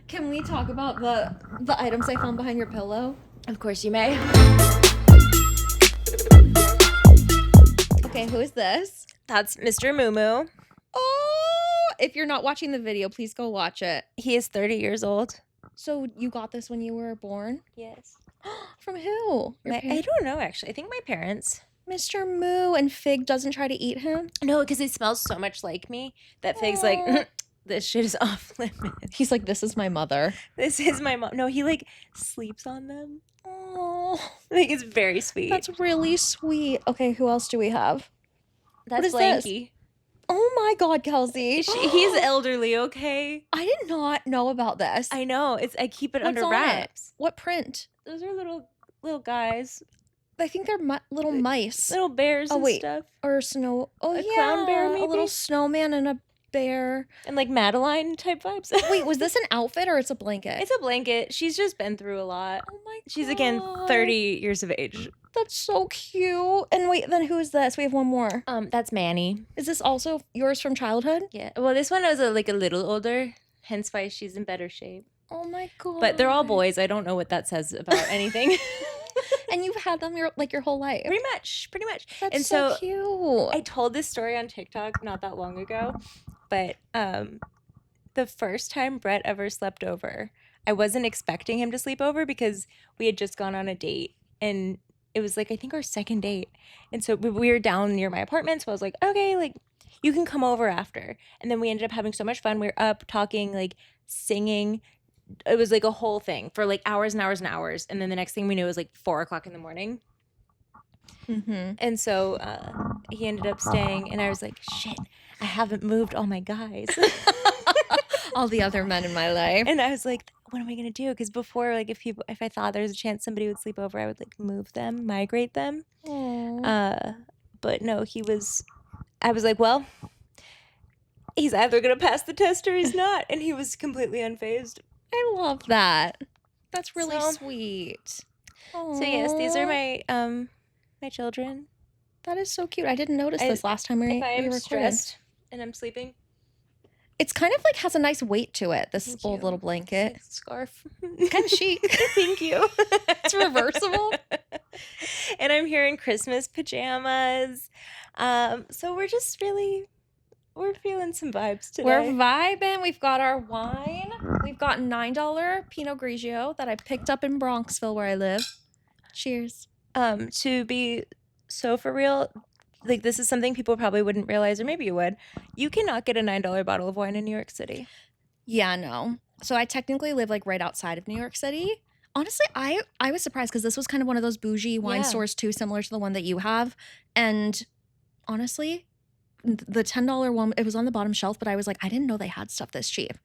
Can we talk about the items I found behind your pillow? Of course you may. Okay, who is this? That's Mr. Moo. Oh, if you're not watching the video, please go watch it. He is 30 years old. So you got this when you were born? Yes. From who? I don't know, actually. I think my parents. Mr. Moo, and Fig doesn't try to eat him? No, because he smells so much like me that Fig's like, this shit is off limits. He's like, this is my mother. This is my mom. No, he like sleeps on them. Oh, Like, it's very sweet. that's really sweet. Okay, who else do we have? That's is Blanky. Oh my God, Kelsey. He's elderly, okay? I did not know about this. I know. I keep it What's under on wraps. What print? Those are little guys. I think they're little mice. Little bears and stuff. Or snow. Oh, A yeah. clown bear, maybe? A little snowman and a bear. And like Madeline type vibes. Wait, was this an outfit or it's a blanket? It's a blanket. She's just been through a lot. Oh my God. She's again 30 years of age. That's so cute. And wait, then who is this? We have one more. That's Manny. Is this also yours from childhood? Yeah. Well, this one was a little older, hence why she's in better shape. Oh my God. But they're all boys. I don't know what that says about anything. And you've had them your whole life. Pretty much. That's And so so cute. I told this story on TikTok not that long ago, but the first time Brett ever slept over, I wasn't expecting him to sleep over because we had just gone on a date and it was like, I think our second date. And so we were down near my apartment. So I was like, okay, like you can come over after. And then we ended up having so much fun. We were up talking, like singing. It was like a whole thing for like hours and hours and hours. And then the next thing we knew it was like 4:00 in the morning. Mm-hmm. And so he ended up staying and I was like, shit, I haven't moved all my guys. All the other men in my life. And I was like, what am I gonna do? Because before, like, if I thought there was a chance somebody would sleep over, I would like move them, migrate them. But no, I was like, well, he's either gonna pass the test or he's not, and he was completely unfazed. I love that. That's really So- sweet. So yes, these are Aw. my children. That is so cute. I didn't notice this last time we If I am recorded. stressed and I'm sleeping, It's kind of like has a nice weight to it. This Thank old you. little blanket. it's a scarf. It's kind of chic. Thank you. It's reversible. And I'm here in Christmas pajamas. So we're feeling some vibes today. We're vibing. We've got our wine. We've got $9 Pinot Grigio that I picked up in Bronxville where I live. Cheers. To be so for real, like this is something people probably wouldn't realize, or maybe you would. You cannot get a $9 bottle of wine in New York City. Yeah, no. So I technically live like right outside of New York City. Honestly, I was surprised because this was kind of one of those bougie wine Yeah. stores too, similar to the one that you have. And honestly, the $10 one, it was on the bottom shelf, but I was like, I didn't know they had stuff this cheap.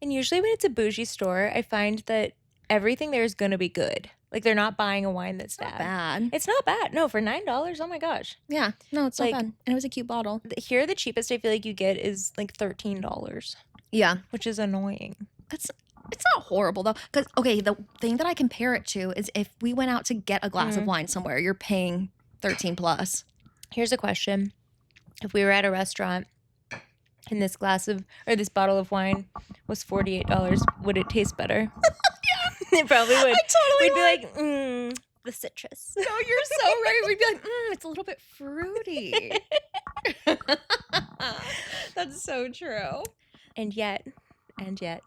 And usually when it's a bougie store, I find that everything there is going to be good. Like they're not buying a wine that's Not bad. bad. It's not bad. No, for $9, oh my gosh. Yeah, no, it's Like- not bad. And it was a cute bottle. Here, the cheapest I feel like you get is like $13, Yeah. which is annoying. It's not horrible though. Because, okay, the thing that I compare it to is if we went out to get a glass of wine somewhere, you're paying 13 plus. Here's a question. If we were at a restaurant and this this bottle of wine was $48, would it taste better? Yeah. It probably would. I totally We'd be like, the citrus. No, you're so right. We'd be like, it's a little bit fruity. That's so true. And yet. And yet.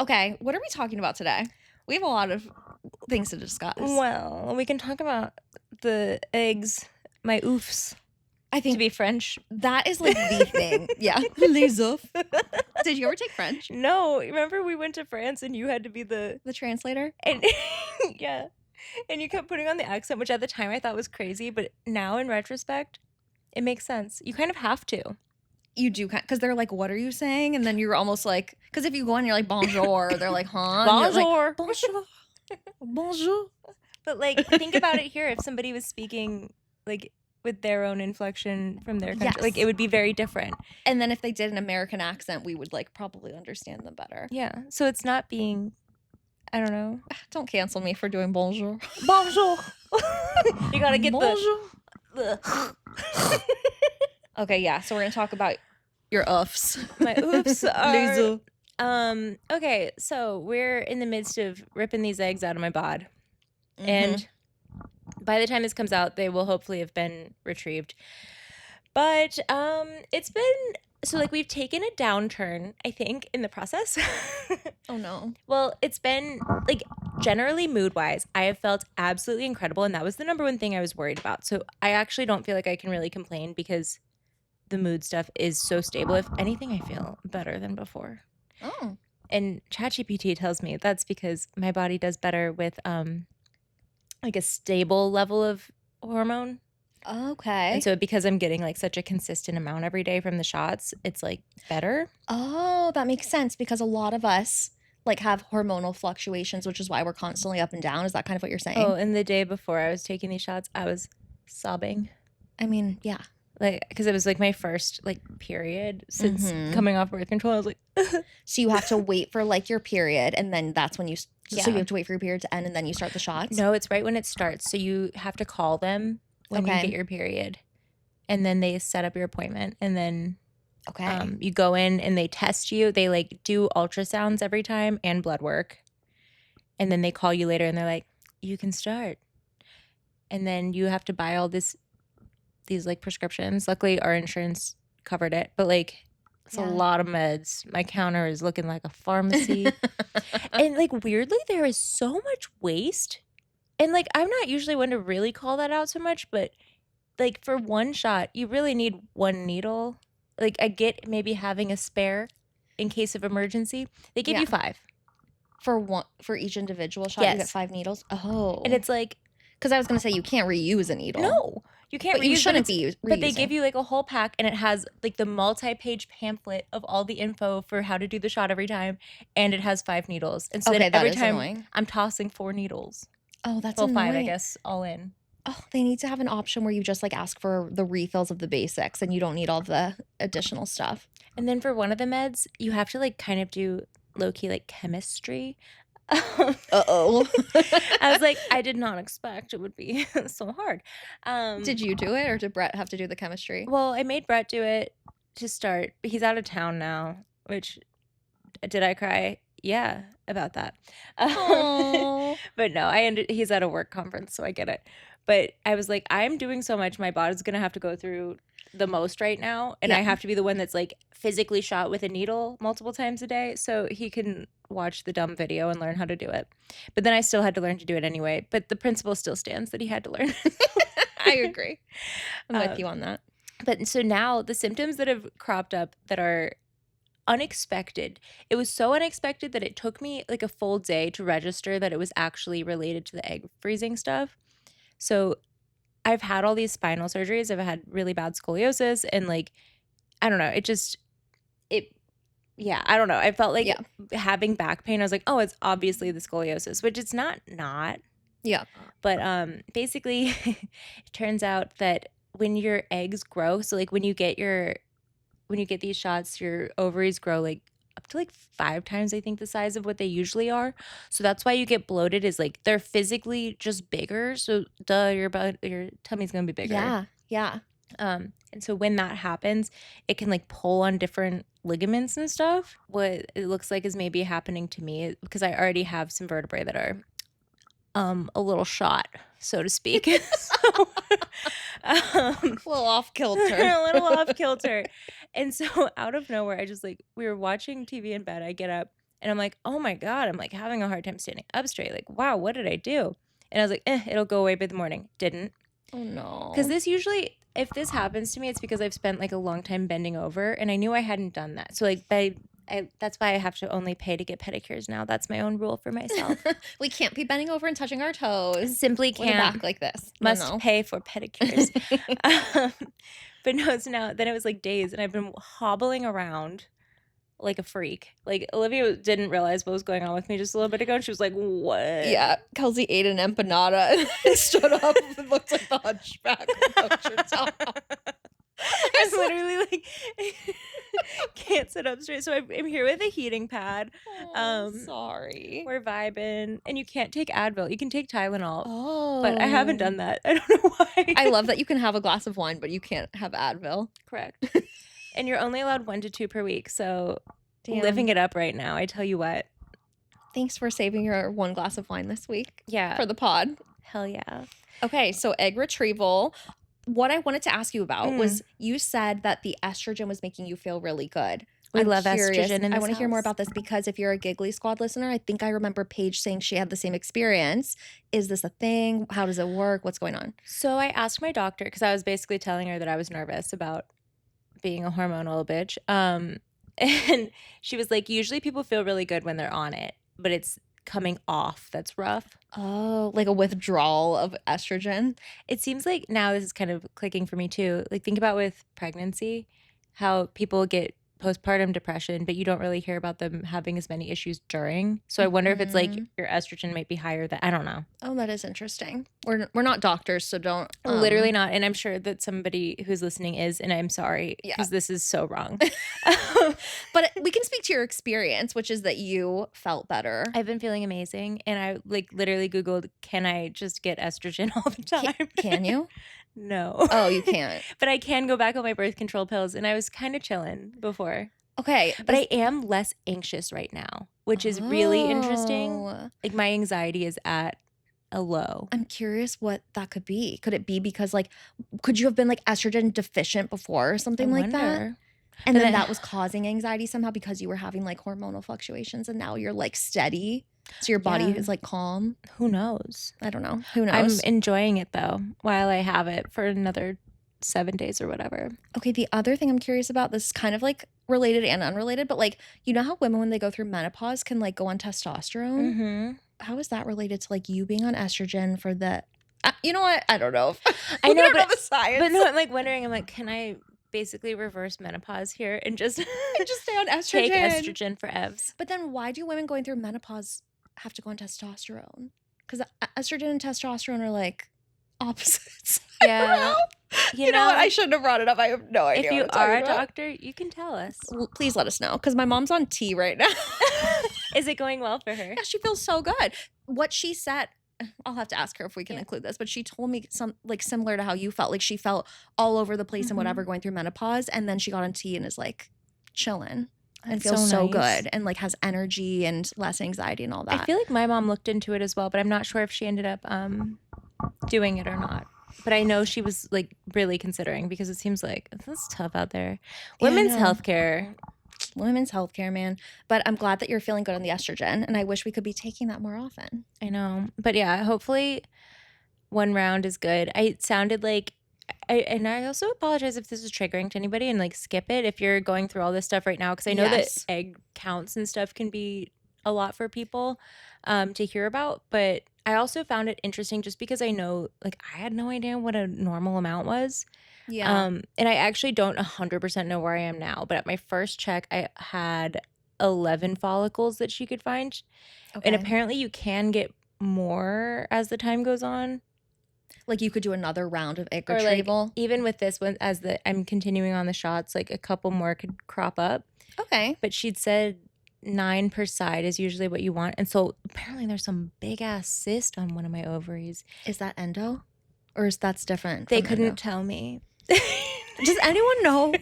Okay, what are we talking about today? We have a lot of things to discuss. Well, we can talk about the eggs, my oofs, I to think be French. that is like the thing. Yeah. Les œufs. Did you ever take French? No, remember we went to France and you had to be the translator? and yeah. And you kept putting on the accent, which at the time I thought was crazy, but now in retrospect, it makes sense. You kind of have to. You do, because they're like, what are you saying? And then you're almost like, because if you go in, you're like, bonjour. They're like, huh? And you're like, Bonjour. bonjour. But like, think about it here. If somebody was speaking like with their own inflection from their country, Yes. like it would be very different. And then if they did an American accent, we would like probably understand them better. Yeah. So it's not being, I don't know. Don't cancel me for doing bonjour. Bonjour. You gotta get bonjour. the. Okay, yeah. So we're gonna talk about your oofs. My oofs Les are œufs. Okay, so we're in the midst of ripping these eggs out of my bod. Mhm. And by the time this comes out, they will hopefully have been retrieved. But it's been so like we've taken a downturn, I think, in the process. Oh no. Well, it's been like generally mood wise, I have felt absolutely incredible. And that was the number one thing I was worried about. So I actually don't feel like I can really complain because the mood stuff is so stable. If anything, I feel better than before. Oh. And ChatGPT tells me that's because my body does better with like a stable level of hormone. Okay. And so because I'm getting like such a consistent amount every day from the shots, it's like better. Oh, that makes sense because a lot of us like have hormonal fluctuations, which is why we're constantly up and down. Is that kind of what you're saying? Oh, and the day before I was taking these shots, I was sobbing. I mean, yeah. Like, because it was like my first like period since coming off birth control. I was like, So you have to wait for like your period, and then that's when you. So Yeah. you have to wait for your period to end, and then you start the shots. no, it's right when it starts. So you have to call them when you Okay. get your period, and then they set up your appointment, and then Okay. you go in and they test you. They like do ultrasounds every time and blood work, and then they call you later and they're like, you can start, and then you have to buy all these like prescriptions. Luckily, our insurance covered it, but like it's a Yeah. lot of meds. My counter is looking like a pharmacy. And like weirdly, there is so much waste. And like I'm not usually one to really call that out so much, but like for one shot, you really need one needle. Like I get maybe having a spare in case of emergency. They give Yeah. you 5. For each individual shot, you get Yes. 5 needles. Oh. And it's like, because I was gonna say you can't reuse a needle. no, you can't But you reuse, shouldn't it's- be But they reusing. give you like a whole pack and it has like the multi-page pamphlet of all the info for how to do the shot every time. And it has 5 needles. And so Okay, then that every is time annoying. I'm tossing 4 needles. Oh, that's Well, 5, I annoying. guess, all in. Oh, they need to have an option where you just like ask for the refills of the basics and you don't need all the additional stuff. And then for one of the meds, you have to like kind of do low-key like chemistry. Uh-oh. I was like, I did not expect it would be so hard. Did you do it or did Brett have to do the chemistry? Well, I made Brett do it to start. He's out of town now, which did I cry? Yeah, about that. Aw. But no, he's at a work conference, so I get it. But I was like, I'm doing so much, my body's gonna have to go through the most right now, and I Yeah. have to be the one that's like physically shot with a needle multiple times a day, so he can watch the dumb video and learn how to do it. But then I still had to learn to do it anyway. But the principle still stands that he had to learn. I agree. I'm with you on that. But so now the symptoms that have cropped up that are unexpected. It was so unexpected that it took me like a full day to register that it was actually related to the egg freezing stuff. So I've had all these spinal surgeries. I've had really bad scoliosis and like, I don't know. Yeah, I don't know. I felt like having back pain. I was like, oh, it's obviously the scoliosis, which it's not. Yeah. But basically, it turns out that when your eggs grow, so like when you get these shots, your ovaries grow like up to like 5 times, I think, the size of what they usually are. So that's why you get bloated is like they're physically just bigger. So your tummy's gonna be bigger. Yeah. Yeah. And so when that happens, it can like pull on different ligaments and stuff. What it looks like is maybe happening to me because I already have some vertebrae that are a little shot, so to speak. So, A little off kilter. a little off kilter. And so out of nowhere, I just like, we were watching TV in bed. I get up and I'm like, oh my God, I'm like having a hard time standing up straight. Like, wow, what did I do? And I was like, it'll go away by the morning. Didn't. Oh no. Because this usually, if this happens to me, it's because I've spent like a long time bending over and I knew I hadn't done that. So like that's why I have to only pay to get pedicures now. That's my own rule for myself. We can't be bending over and touching our toes. Simply With a can't. back like this. Must pay for pedicures. But no, so now then it was like days and I've been hobbling around like a freak. Like Olivia didn't realize what was going on with me just a little bit ago and she was like, what? Yeah, Kelsey ate an empanada and stood up and looked like the hunchback without your top. I literally like can't sit up straight. So I'm here with a heating pad. Sorry. We're vibing. And you can't take Advil. You can take Tylenol. Oh. But I haven't done that. I don't know why. I love that you can have a glass of wine, but you can't have Advil. Correct. And you're only allowed 1 to 2 per week. So living it up right now. I tell you what. Thanks for saving your one glass of wine this week. Yeah. For the pod. Hell yeah. Okay, so egg retrieval. What I wanted to ask you about was you said that the estrogen was making you feel really good. I'm love curious. Estrogen in this I want to hear more about this because if you're a Giggly Squad listener, I think I remember Paige saying she had the same experience. Is this a thing? How does it work? What's going on? So I asked my doctor because I was basically telling her that I was nervous about being a hormonal bitch. And she was like, usually people feel really good when they're on it, but it's coming off that's rough. Oh, like a withdrawal of estrogen? It seems like now this is kind of clicking for me too. Like think about with pregnancy, how people get postpartum depression, but you don't really hear about them having as many issues during. So I wonder if it's like your estrogen might be higher than, I don't know. Oh, that is interesting. We're not doctors, so don't. Literally not. And I'm sure that somebody who's listening is, and I'm sorry because this is so wrong. But we can speak to your experience, which is that you felt better. I've been feeling amazing. And I like literally Googled, can I just get estrogen all the time? Can you? No. Oh, you can't. But I can go back on my birth control pills, and I was kind of chilling before. Okay. But I am less anxious right now, which is really interesting. Like my anxiety is at a low. I'm curious what that could be. Could it be because like, could you have been like estrogen deficient before or something like that? And then that was causing anxiety somehow because you were having like hormonal fluctuations and now you're like steady. So your body is like calm. Who knows? I don't know. Who knows? I'm enjoying it though while I have it for another 7 days or whatever. Okay, the other thing I'm curious about, this is kind of like related and unrelated, but like, you know how women when they go through menopause can like go on testosterone? Mm-hmm. How is that related to like you being on estrogen for the you know what? I don't know. I know, but the science. But no, I'm like wondering, I'm like, can I basically reverse menopause here and just stay on estrogen? Take estrogen for evs. But then why do women going through menopause have to go on testosterone? Because estrogen and testosterone are like opposites. Yeah. You know what? I shouldn't have brought it up. I have no idea. If you are a doctor, you can tell us. Well, please let us know because my mom's on T right now. Is it going well for her? Yeah, she feels so good. What she said, I'll have to ask her if we can include this, but she told me some like similar to how you felt. Like she felt all over the place and whatever going through menopause, and then she got on T and is like chilling. And feels so good and like has energy and less anxiety and all that. I feel like my mom looked into it as well, but I'm not sure if she ended up doing it or not. But I know she was like really considering because it seems like it's tough out there. Women's healthcare. Women's healthcare, man. But I'm glad that you're feeling good on the estrogen, and I wish we could be taking that more often. I know. But yeah, hopefully one round is good. It sounded like I also apologize if this is triggering to anybody and like skip it if you're going through all this stuff right now because I know that egg counts and stuff can be a lot for people to hear about, but I also found it interesting just because I know like I had no idea what a normal amount was. Yeah. And I actually don't 100% know where I am now, but at my first check I had 11 follicles that she could find. Okay. And apparently you can get more as the time goes on. Like you could do another round of egg retrieval. Like, even with this one, as I'm continuing on the shots, like a couple more could crop up. Okay. But she'd said 9 per side is usually what you want. And so apparently there's some big ass cyst on one of my ovaries. Is that endo? Or is that's different? They couldn't tell me. Does anyone know?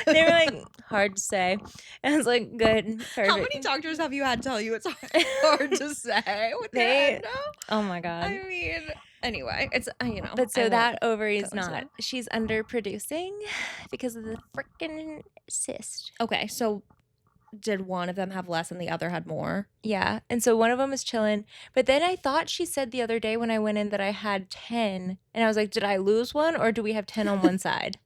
They were like, hard to say. And I was like, good, perfect. How many doctors have you had tell you it's hard to say with the endo? Oh my God. I mean, anyway, it's, you know. But so that ovary is not, she's underproducing because of the freaking cyst. Okay, so did one of them have less and the other had more? Yeah. And so one of them was chilling. But then I thought she said the other day when I went in that I had 10. And I was like, did I lose one or do we have 10 on one side?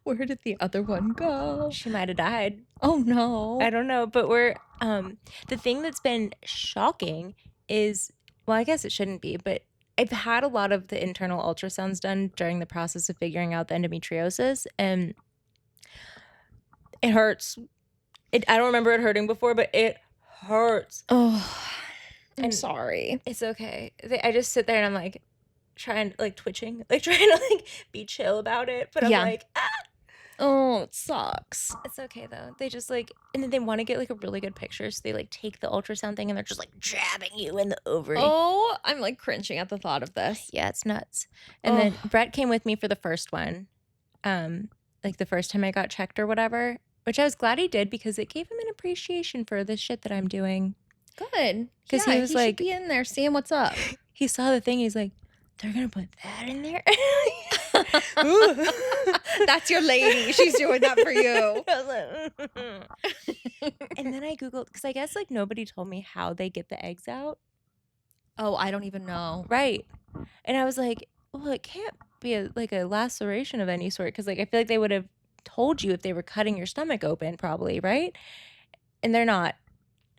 Where did the other one go? She might have died. Oh, no. I don't know. But we're, the thing that's been shocking is, well, I guess it shouldn't be, but I've had a lot of the internal ultrasounds done during the process of figuring out the endometriosis. And it hurts. I don't remember it hurting before, but it hurts. Oh, I'm sorry. It's okay. I just sit there and I'm like trying, like twitching, like trying to like be chill about it. But I'm like, ah. Oh, it sucks. It's okay though. They just like, and then they want to get like a really good picture. So they like take the ultrasound thing and they're just like jabbing you in the ovary. Oh, I'm like cringing at the thought of this. Yeah, it's nuts. And then Brett came with me for the first one. Like the first time I got checked or whatever. which I was glad he did because it gave him an appreciation for the shit that I'm doing. Good. 'Cause Yeah, he was should like- be in there seeing what's up. He saw the thing. He's like, they're gonna put that in there. Ooh. That's your lady. She's doing that for you. I was like, and then I Googled, because I guess like nobody told me how they get the eggs out. Oh, I don't even know. Right. And I was like, well, it can't be a laceration of any sort, because like I feel like they would have told you if they were cutting your stomach open, probably, right? And they're not.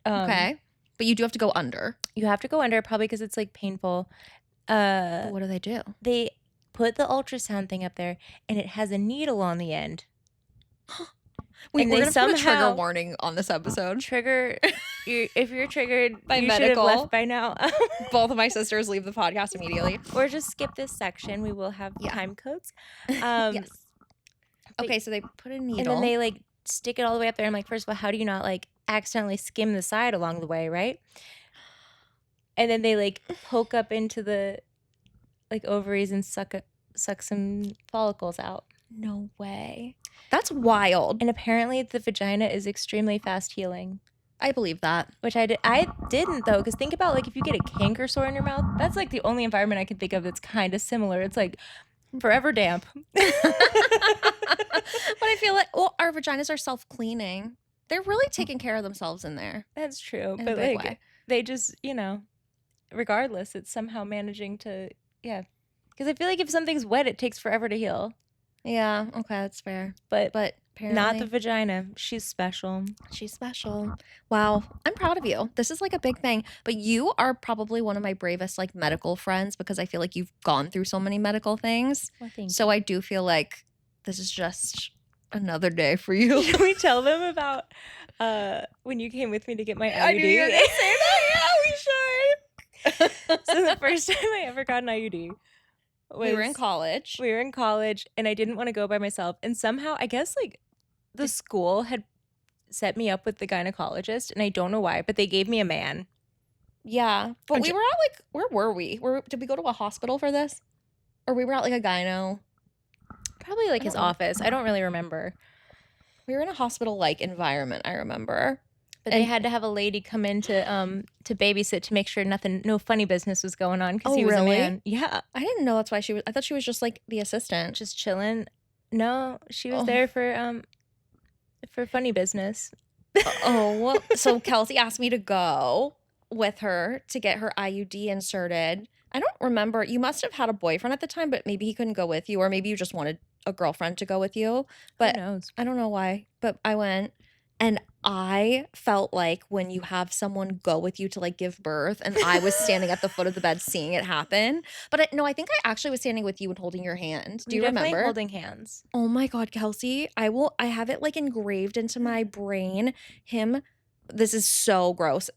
Okay. But you do have to go under. You have to go under, probably because it's like painful. But what do they do? They put the ultrasound thing up there, and it has a needle on the end. Wait, And we're they gonna put a trigger somehow- warning on this episode. Trigger. If you're triggered By you should medical. have left by now. Both of my sisters leave the podcast immediately. Or just skip this section. We will have Yeah. time codes. Yes. but- Okay, so they put a needle. And then they like stick it all the way up there. I'm like, first of all, how do you not like accidentally skim the side along the way, right? And then they like poke up into the like ovaries and suck some follicles out. No way. That's wild. And apparently the vagina is extremely fast healing, I believe that. which I didn't though, because think about like if you get a canker sore in your mouth, that's like the only environment I can think of that's kind of similar. It's like forever damp. But I feel like, well, our vaginas are self-cleaning. They're really taking care of themselves in there. That's true, In a but big like way. they just, regardless, it's somehow managing to, because I feel like if something's wet, it takes forever to heal. Yeah, okay, that's fair. But But apparently not the vagina. She's special. she's special. Wow. I'm proud of you. This is like a big thing. But you are probably one of my bravest like medical friends because I feel like you've gone through so many medical things. Well, thank So I do feel like this is just another day for you. Should we tell them about when you came with me to get my IUD? I knew you were gonna say that. Yeah, we should. So the first time I ever got an IUD was we were in college. We were in college, and I didn't want to go by myself. And somehow, I guess like the school had set me up with the gynecologist, and I don't know why, but they gave me a man. Yeah. But I'm we ju- were at like, where were we? Did we go to a hospital for this? Or we were at like a gyno? Probably like I his don't know. office. I don't really remember. We were in a hospital like environment, I remember. But they And- had to have a lady come in to babysit to make sure no funny business was going on because Oh, he was really? a man. Yeah, I didn't know that's why I thought she was just like the assistant. just chilling. No, she was Oh. there for funny business. Oh, so Kelsey asked me to go with her to get her IUD inserted. I don't remember. You must have had a boyfriend at the time, but maybe he couldn't go with you, or maybe you just wanted a girlfriend to go with you. But Who knows? I don't know why, but I went and I felt like when you have someone go with you to like give birth and I was standing at the foot of the bed seeing it happen. But no, I think I actually was standing with you and holding your hand. Do you Definitely remember? holding hands? Oh my God, Kelsey, I have it like engraved into my brain. This is so gross.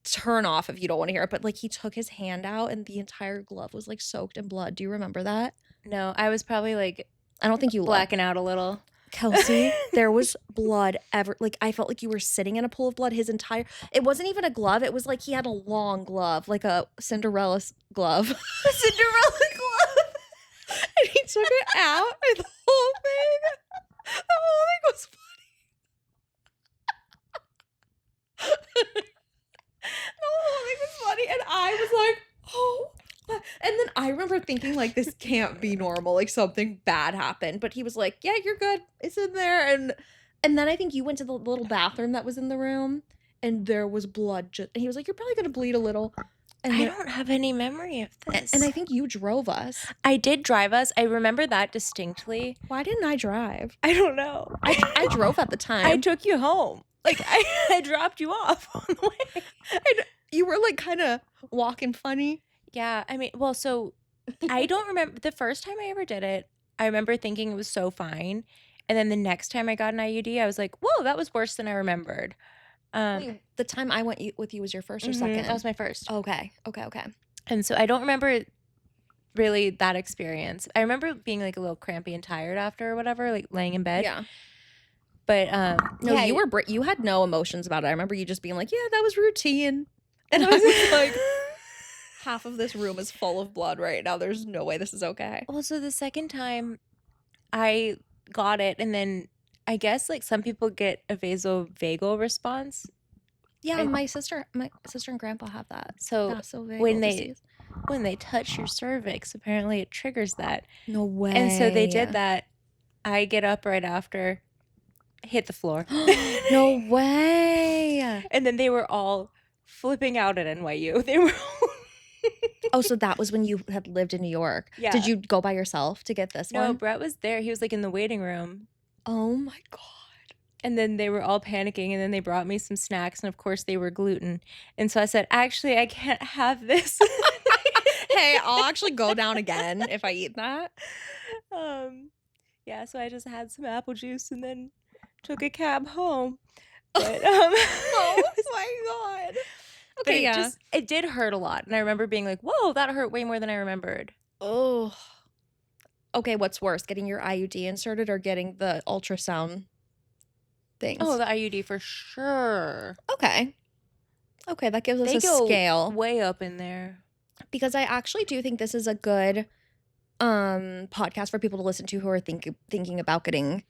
Turn off if you don't want to hear it. But like he took his hand out and the entire glove was like soaked in blood. Do you remember that? No, I was probably like I don't think you looked. blacking out a little. Kelsey, there was blood like I felt like you were sitting in a pool of blood. It wasn't even a glove. It was like he had a long glove, like a Cinderella glove. A Cinderella glove. And he took it out and the whole thing was funny. The whole thing was funny. And I was like, oh. And then I remember thinking like this can't be normal, like something bad happened. But he was like, yeah, you're good. It's in there. And then I think you went to the little bathroom that was in the room and there was blood and he was like, you're probably gonna bleed a little. And I then- don't have any memory of this. and I think you drove us. I did drive us. I remember that distinctly. Why didn't I drive? I don't know. I drove at the time. I took you home. Like I dropped you off on the way. You were like kind of walking funny. Yeah, I mean, well, so I don't remember the first time I ever did it. I remember thinking it was so fine, and then the next time I got an IUD, I was like, "Whoa, that was worse than I remembered." Wait, the time I went with you was your first or Mhm, second? that was my first, Okay. and so I don't remember really that experience. I remember being like a little crampy and tired after or whatever, like laying in bed. Yeah. But No, yeah, you had no emotions about it. I remember you just being like, yeah, that was routine. And I was just like, half of this room is full of blood right now. There's no way this is okay. Well, so the second time I got it, and then I guess like some people get a vasovagal response. Yeah, my sister and grandpa have that. So Vasovagal disease. when they touch your cervix, apparently it triggers that. No way. And so they did that. I get up right after, hit the floor. No way. And then they were all flipping out at NYU. They were Oh, so that was when you had lived in New York. Yeah. Did you go by yourself to get this one? No, Brett was there. He was like in the waiting room. Oh my God. And then they were all panicking, and then they brought me some snacks, and of course they were gluten. And so I said, actually, I can't have this. Hey, I'll actually go down again if I eat that. Yeah, so I just had some apple juice and then took a cab home. But Oh my God. Okay, yeah. It did hurt a lot. And I remember being like, whoa, that hurt way more than I remembered. Oh. Okay, what's worse, getting your IUD inserted or getting the ultrasound things? Oh, the IUD for sure. Okay. Okay, that gives us a scale. Way up in there. Because I actually do think this is a good podcast for people to listen to who are thinking about getting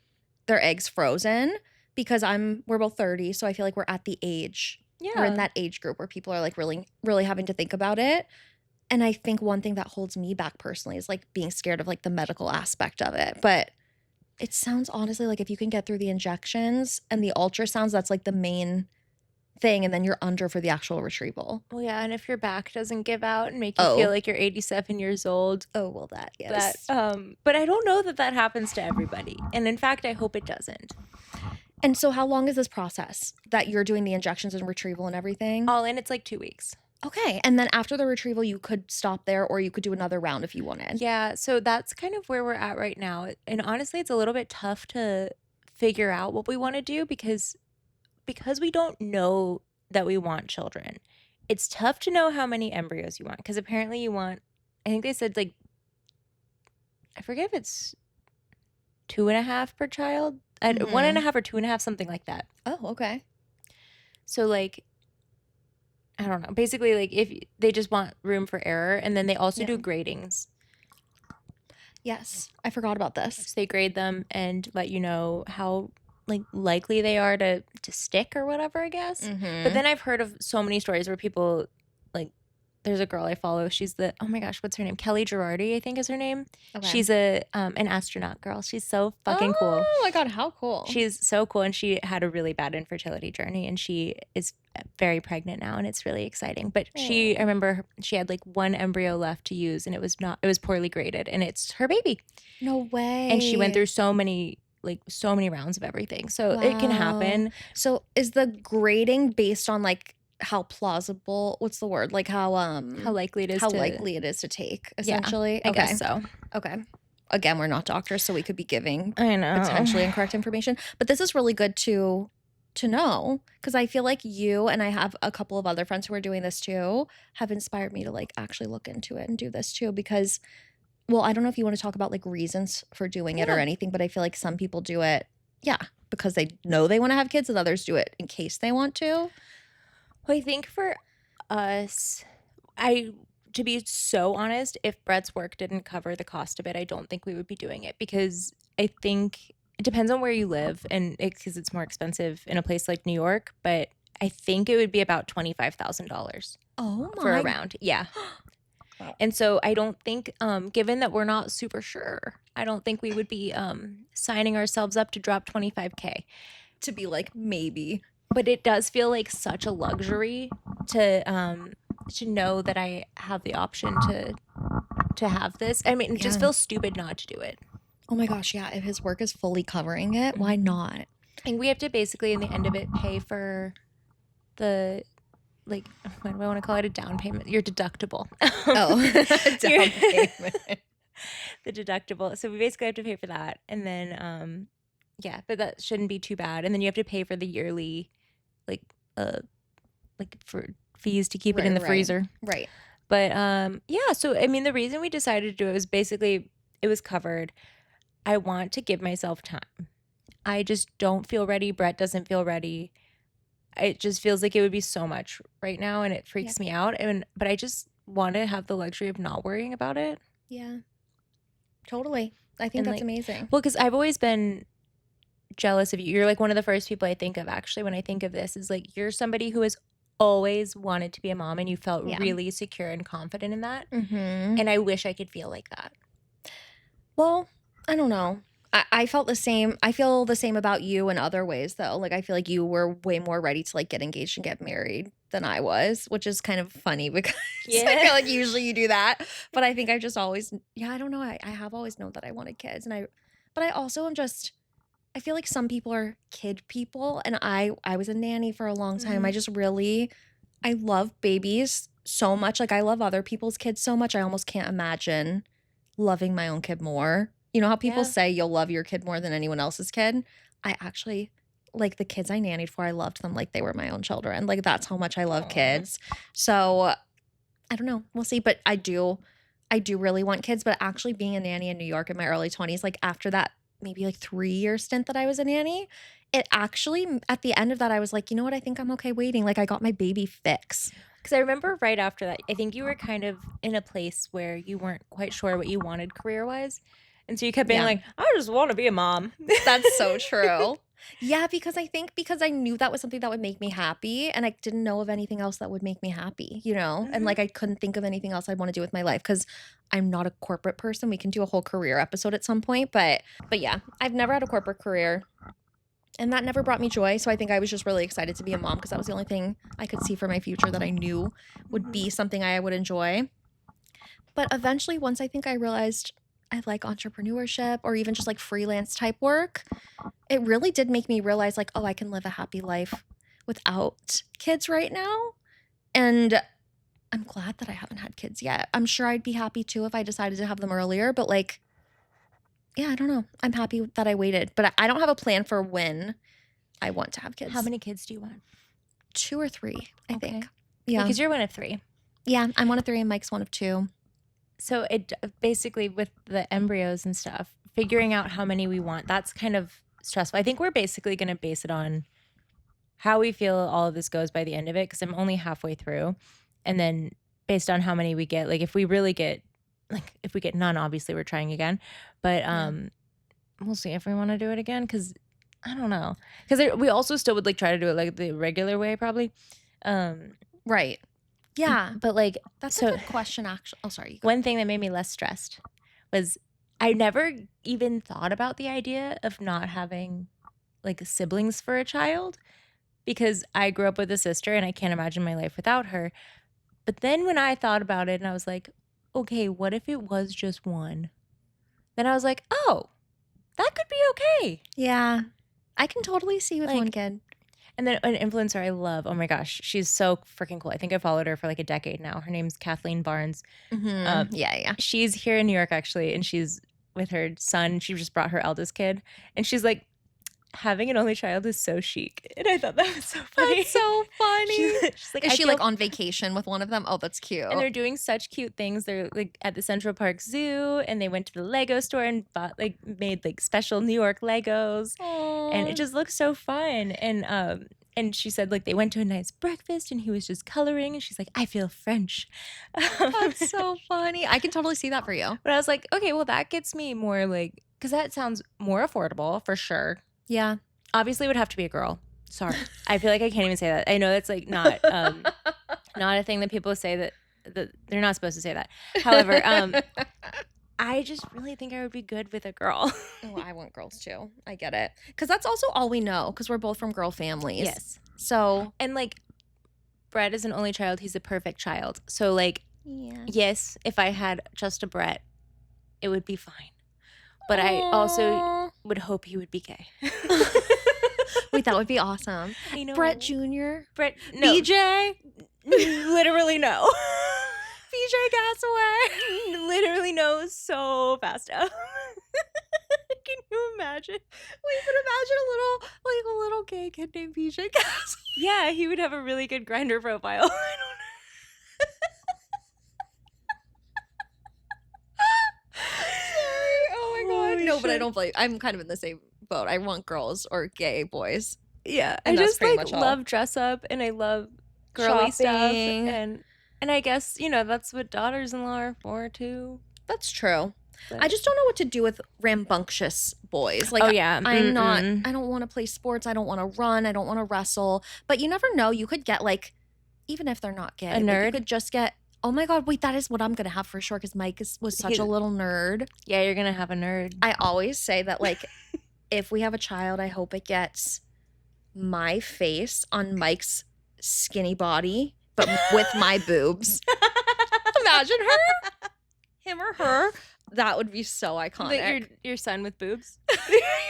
their eggs frozen, because we're both 30, so I feel like we're at the age. Yeah. We're in that age group where people are like really, really having to think about it. And I think one thing that holds me back personally is like being scared of like the medical aspect of it. But it sounds honestly like if you can get through the injections and the ultrasounds, that's like the main thing, and then you're under for the actual retrieval. Well, yeah, and if your back doesn't give out and make you feel like you're 87 years old. Oh, well, yes. But I don't know that happens to everybody. And in fact, I hope it doesn't. And so how long is this process that you're doing the injections and retrieval and everything? All in, it's like 2 weeks. Okay. And then after the retrieval, you could stop there, or you could do another round if you wanted. Yeah, so that's kind of where we're at right now. And honestly, it's a little bit tough to figure out what we want to do because we don't know that we want children. It's tough to know how many embryos you want, because apparently you want, I think they said like, I forget if it's 2.5 per child. 1.5 or 2.5, something like that. Oh, okay. So like, I don't know. Basically, like if they just want room for error, and then they also do gradings. Yes, I forgot about this. So they grade them and let you know how like likely they are to stick or whatever, I guess. Mm-hmm. But then I've heard of so many stories where people like, there's a girl I follow. She's oh my gosh, what's her name? Kelly Girardi, I think is her name. Okay. She's an astronaut girl. She's so fucking cool. Oh my God, how cool. She's so cool. And she had a really bad infertility journey, and she is very pregnant now, and it's really exciting. But I remember she had like one embryo left to use, and it was poorly graded, and it's her baby. No way. And she went through so many rounds of everything. So it can happen. So is the grading based on like how plausible, what's the word, like how likely it is to take, essentially? I guess so. Okay. Again, we're not doctors, so we could be giving I know potentially incorrect information, but this is really good to know, because I feel like you and I have a couple of other friends who are doing this too have inspired me to like actually look into it and do this too, because, well, I don't know if you want to talk about like reasons for doing it or anything, but I feel like some people do it because they know they want to have kids, and others do it in case they want to. Well, I think for us, to be so honest, if Brett's work didn't cover the cost of it, I don't think we would be doing it, because I think it depends on where you live, and because it's more expensive in a place like New York, but I think it would be about $25,000 for a round. Yeah. Wow. And so I don't think, given that we're not super sure, I don't think we would be signing ourselves up to drop $25K. To be like, maybe. But it does feel like such a luxury to know that I have the option to have this. I mean, it just feels stupid not to do it. Oh my gosh, yeah. If his work is fully covering it, why not? I think we have to basically, in the end of it, pay for the, like, what do I want to call it? A down payment. Your deductible. Oh, down payment. The deductible. So we basically have to pay for that. And then, yeah, but that shouldn't be too bad. And then you have to pay for the yearly, like for fees to keep it in the freezer. Right. But yeah, so I mean, the reason we decided to do it was basically it was covered. I want to give myself time. I just don't feel ready. Brett doesn't feel ready. It just feels like it would be so much right now, and it freaks me out. But I just want to have the luxury of not worrying about it. Yeah, totally. I think that's amazing. Well, because I've always been jealous of you. You're like one of the first people I think of actually when I think of this, is like you're somebody who has always wanted to be a mom and you felt Yeah. really secure and confident in that. Mm-hmm. And I wish I could feel like that. Well, I don't know. I felt the same. I feel the same about you in other ways, though. Like, I feel like you were way more ready to, like, get engaged and get married than I was, which is kind of funny because I feel like usually you do that. But I think I just always, I don't know. I have always known that I wanted kids. But I also am just, I feel like some people are kid people. And I was a nanny for a long time. Mhm. I just really, I love babies so much. Like, I love other people's kids so much. I almost can't imagine loving my own kid more. You know how people Yeah. say you'll love your kid more than anyone else's kid? I actually, like, the kids I nannied for, I loved them like they were my own children. Like, that's how much I love Aw. kids. So I don't know. We'll see. But I do really want kids. But actually being a nanny in New York in my early 20s, like after that maybe like 3-year stint that I was a nanny, it actually, at the end of that, I was like, you know what? I think I'm okay waiting. Like, I got my baby fix. Because I remember right after that, I think you were kind of in a place where you weren't quite sure what you wanted career-wise. And so you kept being Yeah. like, I just want to be a mom. That's so true. Yeah, because I knew that was something that would make me happy, and I didn't know of anything else that would make me happy, you know? And Mhm. like I couldn't think of anything else I'd want to do with my life because I'm not a corporate person. We can do a whole career episode at some point, but yeah, I've never had a corporate career. And that never brought me joy. So I think I was just really excited to be a mom because that was the only thing I could see for my future that I knew would be something I would enjoy. But eventually, once I think I realized I like entrepreneurship or even just like freelance type work, it really did make me realize like, oh, I can live a happy life without kids right now. And I'm glad that I haven't had kids yet. I'm sure I'd be happy too if I decided to have them earlier, but like, yeah, I don't know. I'm happy that I waited, but I don't have a plan for when I want to have kids. How many kids do you want? 2 or 3, I think. Okay. Yeah. Because you're one of 3. Yeah, I'm one of 3 and Mike's one of 2. So it basically, with the embryos and stuff, figuring out how many we want, that's kind of stressful. I think we're basically going to base it on how we feel all of this goes by the end of it, because I'm only halfway through. And then based on how many we get, like if we really get, like if we get none, obviously we're trying again. But we'll see if we want to do it again, because I don't know. Because we also still would like try to do it like the regular way probably. Right. Yeah. But like, That's so a good question, actually. Oh, sorry. You go. one thing that made me less stressed was I never even thought about the idea of not having like siblings for a child, because I grew up with a sister and I can't imagine my life without her. But then when I thought about it and I was like, okay, what if it was just one? Then I was like, oh, that could be okay. Yeah. I can totally see with Like, one kid. And then an influencer I love, oh my gosh, she's so freaking cool. I think I followed her for like a decade now. Her name's Kathleen Barnes. Yeah. She's here in New York actually, and she's with her son. She just brought her eldest kid, and she's like, having an only child is so chic. And I thought that was so funny. That's so funny. She's like, Is I she feel- like on vacation with one of them? Oh, that's cute. And they're doing such cute things. They're like at the Central Park Zoo, and they went to the Lego store and bought like made like special New York Legos. And it just looks so fun. And she said like they went to a nice breakfast and he was just coloring, and she's like, I feel French. That's so funny. I can totally see that for you. But I was like, okay, well that gets me more like, because that sounds more affordable for sure. Yeah. Obviously it would have to be a girl. Sorry. I feel like I can't even say that. I know that's like not not a thing that people say that they're not supposed to say that. However, I just really think I would be good with a girl. Oh, I want girls too. I get it. Because that's also all we know, because we're both from girl families. Yes. So. And like, Brett is an only child. He's a perfect child. So like, Yeah. yes, if I had just a Brett, it would be fine. But I also would hope he would be gay. Wait, that would be awesome. I know. Brett Jr. Brett, no. BJ. Literally no. BJ Gasaway. Literally no, so fast up. Can you imagine? Wait, but imagine a little gay kid named BJ Gasaway. Yeah, he would have a really good Grindr profile. I don't know. Oh my god. Holy No, but I shit. don't blame. I'm kind of in the same boat. I want girls or gay boys. Yeah, And I that's just pretty like much all. love dress up, and I love girly stuff, Shopping. and I guess that's what daughters-in-law are for too. That's true. I just don't know what to do with rambunctious boys. Like, Oh, yeah. I'm not, I don't want to play sports. I don't want to run. I don't want to wrestle. But you never know. You could get like, even if they're not gay, A but you nerd? could just get, oh my God, wait, that is what I'm going to have for sure because Mike was such a little nerd. Yeah, you're going to have a nerd. I always say that, like, if we have a child, I hope it gets my face on Mike's skinny body, but with my boobs. Imagine her, him or her. That would be so iconic. Your son with boobs?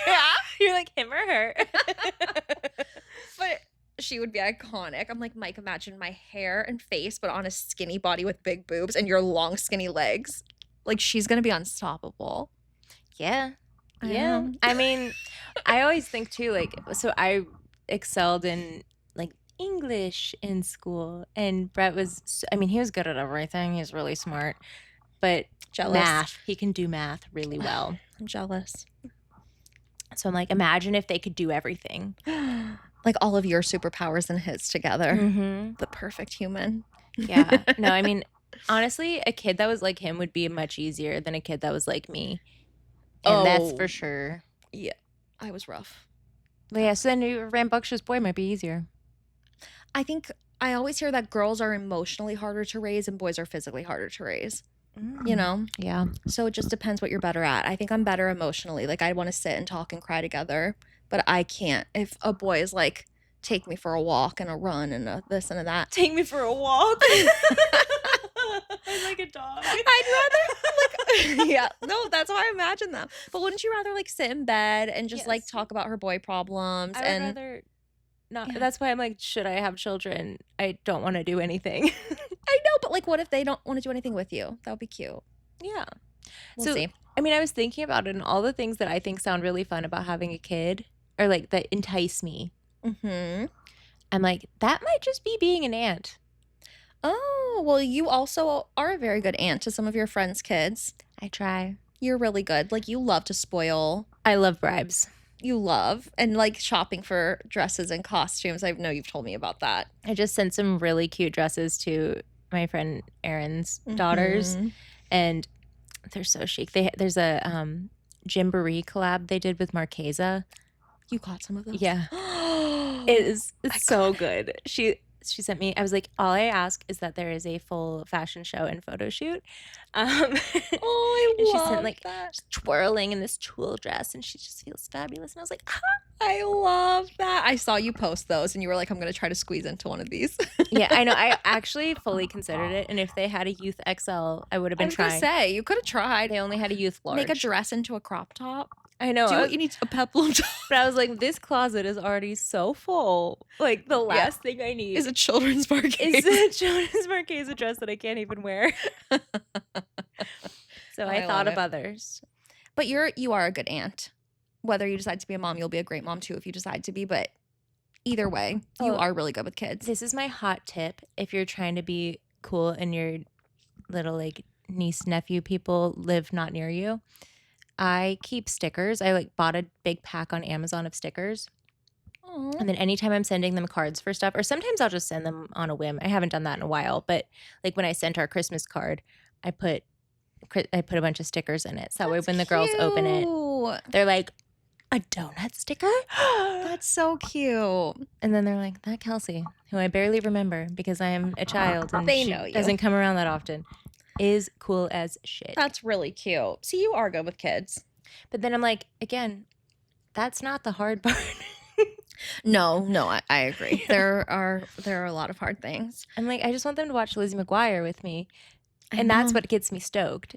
Yeah. You're like him or her? But she would be iconic. I'm like, Mike, imagine my hair and face, but on a skinny body with big boobs and your long, skinny legs. Like, she's going to be unstoppable. Yeah. Yeah. I mean, I always think too, like, so I excelled in like English in school, and Brett was, I mean, he was good at everything. He's really smart, but Jealous. math, he can do math really well. I'm jealous. So I'm like, imagine if they could do everything. Like all of your superpowers and his together. Mm-hmm. The perfect human. Yeah. No, I mean, honestly, a kid that was like him would be much easier than a kid that was like me. And that's for sure. Yeah. I was rough. But yeah, so then a rambunctious boy might be easier. I think I always hear that girls are emotionally harder to raise and boys are physically harder to raise. You know? Yeah. So it just depends what you're better at. I think I'm better emotionally. Like, I want to sit and talk and cry together, but I can't. If a boy is like, take me for a walk and a run and a this and a that. Take me for a walk. I'm like a dog. I'd rather, like, yeah, no, that's how I imagine them. But wouldn't you rather, like, sit in bed and just, like, talk about her boy problems? I would rather not. Yeah. That's why I'm like, should I have children? I don't want to do anything. I know, but, like, what if they don't want to do anything with you? That would be cute. Yeah. We'll see. I mean, I was thinking about it, and all the things that I think sound really fun about having a kid, or, like, that entice me. Mm-hmm. I'm like, that might just be being an aunt. Oh, well, you also are a very good aunt to some of your friends' kids. I try. You're really good. Like, you love to spoil. I love bribes. You love. And, like, shopping for dresses and costumes. I know you've told me about that. I just sent some really cute dresses to my friend Erin's daughters, and they're so chic. There's a Gymboree collab they did with Marchesa. You got some of those? Yeah. It's so good. She sent me, I was like, all I ask is that there is a full fashion show and photo shoot. I and she love sent like that. twirling in this tulle dress, and she just feels fabulous. And I was like, I love that. I saw you post those and you were like, I'm going to try to squeeze into one of these. Yeah, I know. I actually fully considered it. And if they had a youth XL, I would have been trying. I was going to say, you could have tried. They only had a youth large. Make a dress into a crop top. I know. Do what you need, a peplum top. But I was like, this closet is already so full. Like, the last thing I need is a children's Marchesa. Is a children's Marchesa dress that I can't even wear. So I thought of others. But you are a good aunt. Whether you decide to be a mom, you'll be a great mom too if you decide to be. But either way, you are really good with kids. This is my hot tip. If you're trying to be cool and your little like niece, nephew people live not near you, I keep stickers. I like bought a big pack on Amazon of stickers. Aww. And then anytime I'm sending them cards for stuff, or sometimes I'll just send them on a whim. I haven't done that in a while, but like when I sent our Christmas card, I put a bunch of stickers in it. So that way when the girls open it, they're like, a donut sticker? That's so cute. And then they're like, that Kelsey, who I barely remember because I am a child and they she know you. Doesn't come around that often, is cool as shit. That's really cute. See, you are good with kids. But then I'm like, again, that's not the hard part. No, I agree. There are a lot of hard things. I'm like, I just want them to watch Lizzie McGuire with me. And that's what gets me stoked.